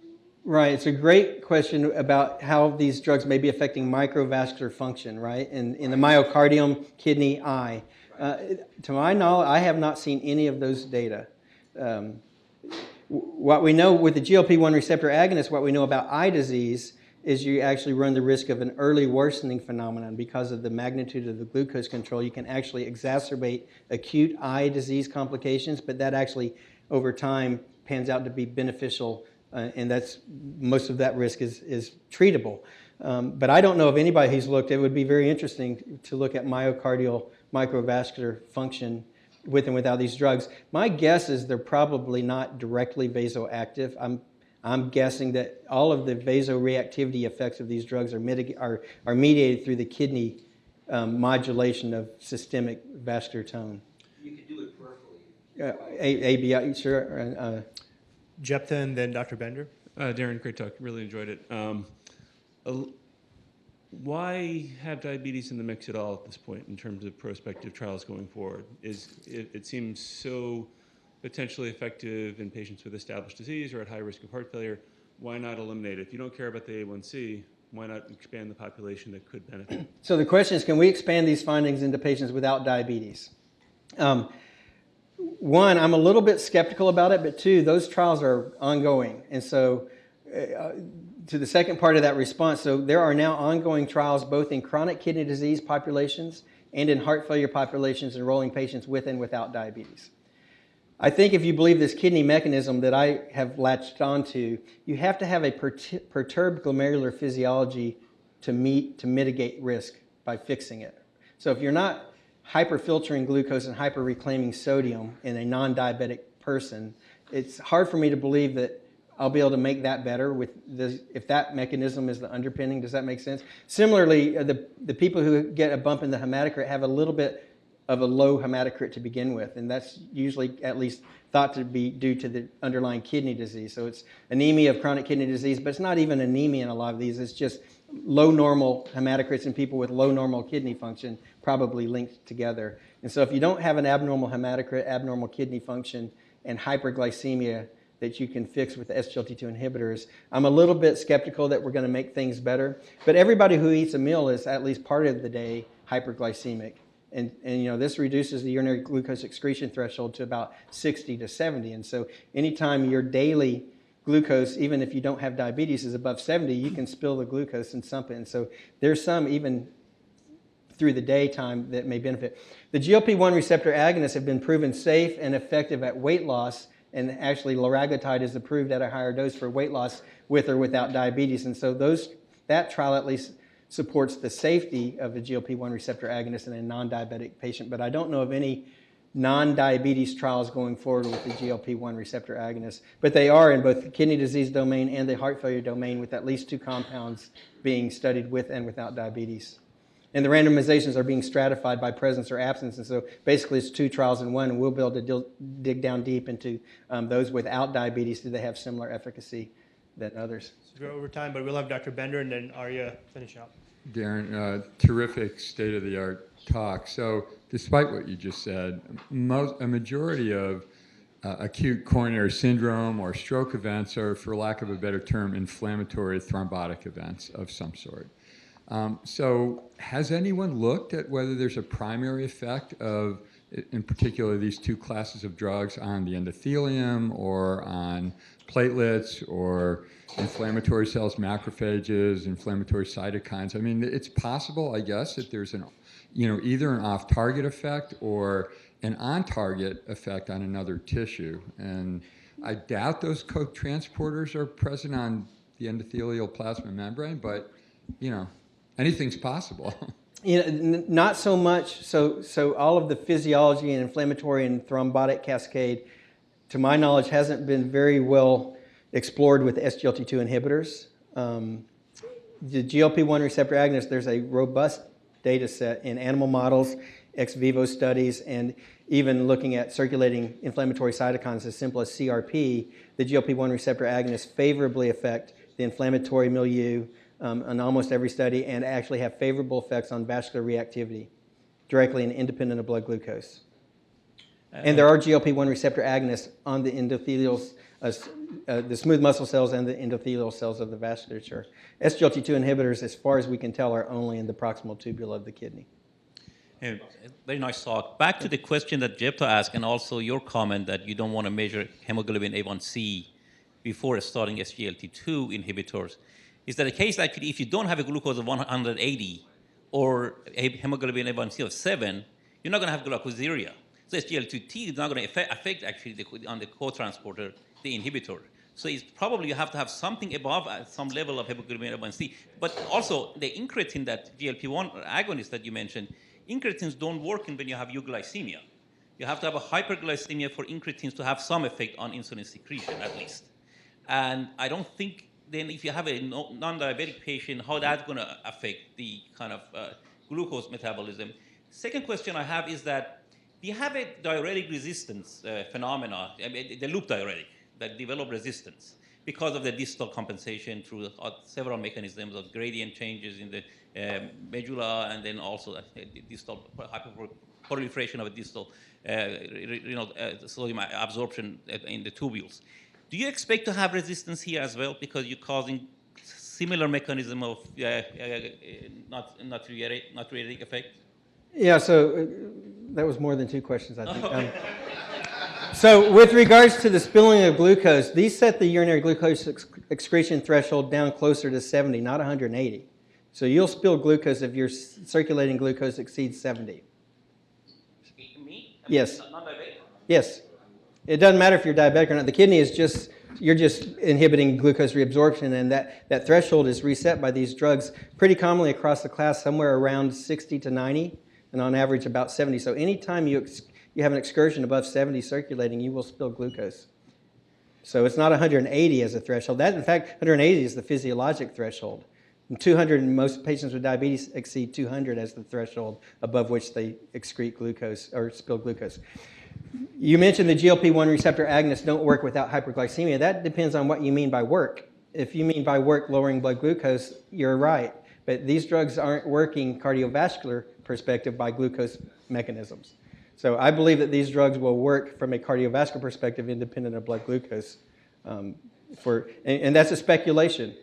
injury? Right, it's a great question about how these drugs may be affecting microvascular function, right, in the myocardium, kidney, eye. To my knowledge, I have not seen any of those data. What we know with the GLP-1 receptor agonist, what we know about eye disease is you actually run the risk of an early worsening phenomenon because of the magnitude of the glucose control. You can actually exacerbate acute eye disease complications, but that actually over time pans out to be beneficial, and that's most of that risk is treatable. But I don't know of anybody who's looked. It would be very interesting to look at myocardial microvascular function with and without these drugs. My guess is they're probably not directly vasoactive. I'm guessing that all of the vasoreactivity effects of these drugs are mediated through the kidney modulation of systemic vascular tone. You can do it peripherally. ABI, sure. Jeptha and then Dr. Bender. Darren, great talk. Really enjoyed it. Why have diabetes in the mix at all at this point in terms of prospective trials going forward? It seems so potentially effective in patients with established disease or at high risk of heart failure. Why not eliminate it? If you don't care about the A1C, why not expand the population that could benefit? So the question is, can we expand these findings into patients without diabetes? One, I'm a little bit skeptical about it, but two, those trials are ongoing. And so to the second part of that response, so there are now ongoing trials both in chronic kidney disease populations and in heart failure populations enrolling patients with and without diabetes. I think if you believe this kidney mechanism that I have latched onto, you have to have a perturbed glomerular physiology to mitigate risk by fixing it. So if you're not hyperfiltering glucose and hyper-reclaiming sodium in a non-diabetic person, it's hard for me to believe that I'll be able to make that better with if that mechanism is the underpinning. Does that make sense? Similarly, the people who get a bump in the hematocrit have a little bit of a low hematocrit to begin with, and that's usually at least thought to be due to the underlying kidney disease. So it's anemia of chronic kidney disease, but it's not even anemia in a lot of these. It's just low normal hematocrits in people with low normal kidney function probably linked together. And so if you don't have an abnormal hematocrit, abnormal kidney function, and hyperglycemia that you can fix with the SGLT2 inhibitors, I'm a little bit skeptical that we're going to make things better. But everybody who eats a meal is at least part of the day hyperglycemic. And you know, this reduces the urinary glucose excretion threshold to about 60 to 70. And so anytime your daily glucose, even if you don't have diabetes, is above 70, you can spill the glucose and sump it. And so there's some even through the daytime that may benefit. The GLP-1 receptor agonists have been proven safe and effective at weight loss, and actually liraglutide is approved at a higher dose for weight loss with or without diabetes. And so that trial at least supports the safety of the GLP-1 receptor agonist in a non-diabetic patient, but I don't know of any non-diabetes trials going forward with the GLP-1 receptor agonist. But they are in both the kidney disease domain and the heart failure domain, with at least 2 compounds being studied with and without diabetes. And the randomizations are being stratified by presence or absence, and so basically it's 2 trials in one, and we'll be able to dig down deep into those without diabetes. Do they have similar efficacy than others? So we're over time, but we'll have Dr. Bender and then Arya finish up. Darren, terrific state-of-the-art talk. So despite what you just said, a majority of acute coronary syndrome or stroke events are, for lack of a better term, inflammatory thrombotic events of some sort. So has anyone looked at whether there's a primary effect of, in particular, these two classes of drugs on the endothelium or on platelets or inflammatory cells, macrophages, inflammatory cytokines? I mean, it's possible, I guess, that there's an, either an off-target effect or an on-target effect on another tissue. And I doubt those co-transporters are present on the endothelial plasma membrane, but, anything's possible. Not so much. So all of the physiology and inflammatory and thrombotic cascade, to my knowledge, hasn't been very well explored with SGLT2 inhibitors. The GLP-1 receptor agonist, there's a robust data set in animal models, ex vivo studies, and even looking at circulating inflammatory cytokines as simple as CRP, the GLP-1 receptor agonists favorably affect the inflammatory milieu in almost every study and actually have favorable effects on vascular reactivity directly and independent of blood glucose. And there are GLP-1 receptor agonists on the endothelial, the smooth muscle cells and the endothelial cells of the vasculature. SGLT2 inhibitors, as far as we can tell, are only in the proximal tubule of the kidney. Very nice talk. Back to the question that Jepta asked, and also your comment that you don't want to measure hemoglobin A1C before starting SGLT2 inhibitors. Is that the case actually if you don't have a glucose of 180 or a hemoglobin A1C of 7, you're not going to have glucosuria. So SGLT2 is not going to affect actually on the co-transporter, the inhibitor. So it's probably you have to have something above some level of hemoglobin A1C. But also the incretin, that GLP-1 agonist that you mentioned, incretins don't work when you have euglycemia. You have to have a hyperglycemia for incretins to have some effect on insulin secretion, at least. And I don't think then if you have a non-diabetic patient, how that's going to affect the kind of glucose metabolism. Second question I have is that do you have a diuretic resistance phenomena, the loop diuretic, that develop resistance because of the distal compensation through several mechanisms of gradient changes in the medulla, and then also distal hyperproliferation of a distal sodium absorption in the tubules. Do you expect to have resistance here as well because you're causing similar mechanism of natriuretic effect? Yeah, so that was more than two questions, I think. So with regards to the spilling of glucose, these set the urinary glucose excretion threshold down closer to 70, not 180. So you'll spill glucose if your circulating glucose exceeds 70. Me? Yes. Not diabetic? Yes. It doesn't matter if you're diabetic or not. The kidney is just, you're just inhibiting glucose reabsorption, and that threshold is reset by these drugs pretty commonly across the class, somewhere around 60 to 90, and on average about 70. So anytime you have an excursion above 70 circulating, you will spill glucose. So it's not 180 as a threshold. That, in fact, 180 is the physiologic threshold. And 200, most patients with diabetes exceed 200 as the threshold above which they excrete glucose or spill glucose. You mentioned the GLP-1 receptor agonists don't work without hyperglycemia. That depends on what you mean by work. If you mean by work lowering blood glucose, you're right. But these drugs aren't working cardiovascular perspective by glucose mechanisms. So I believe that these drugs will work from a cardiovascular perspective independent of blood glucose. And that's a speculation.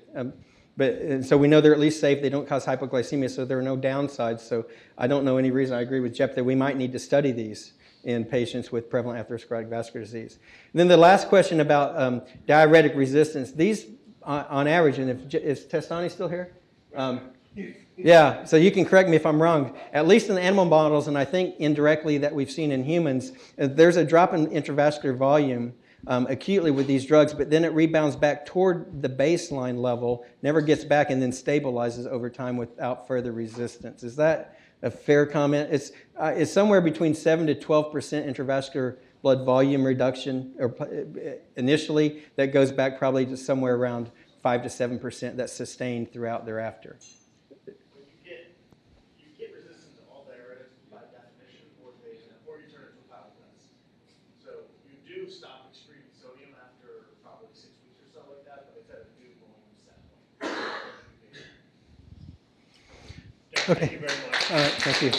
But so we know they're at least safe. They don't cause hypoglycemia, so there are no downsides. So I don't know any reason. I agree with Jeff that we might need to study these in patients with prevalent atherosclerotic vascular disease. And then the last question about diuretic resistance. These, on average, and is Testani still here? Yeah, so you can correct me if I'm wrong. At least in the animal models, and I think indirectly that we've seen in humans, there's a drop in intravascular volume acutely with these drugs, but then it rebounds back toward the baseline level, never gets back, and then stabilizes over time without further resistance. Is that a fair comment? It's somewhere between 7 to 12% intravascular blood volume reduction initially. That goes back probably to somewhere around 5 to 7% that's sustained throughout thereafter. You get resistance to all diuretics by definition, or you turn it to a bile test. So you do stop excreting sodium after probably 6 weeks or so like that, but it's at a new volume set point. Thank you very much. All right, thank you.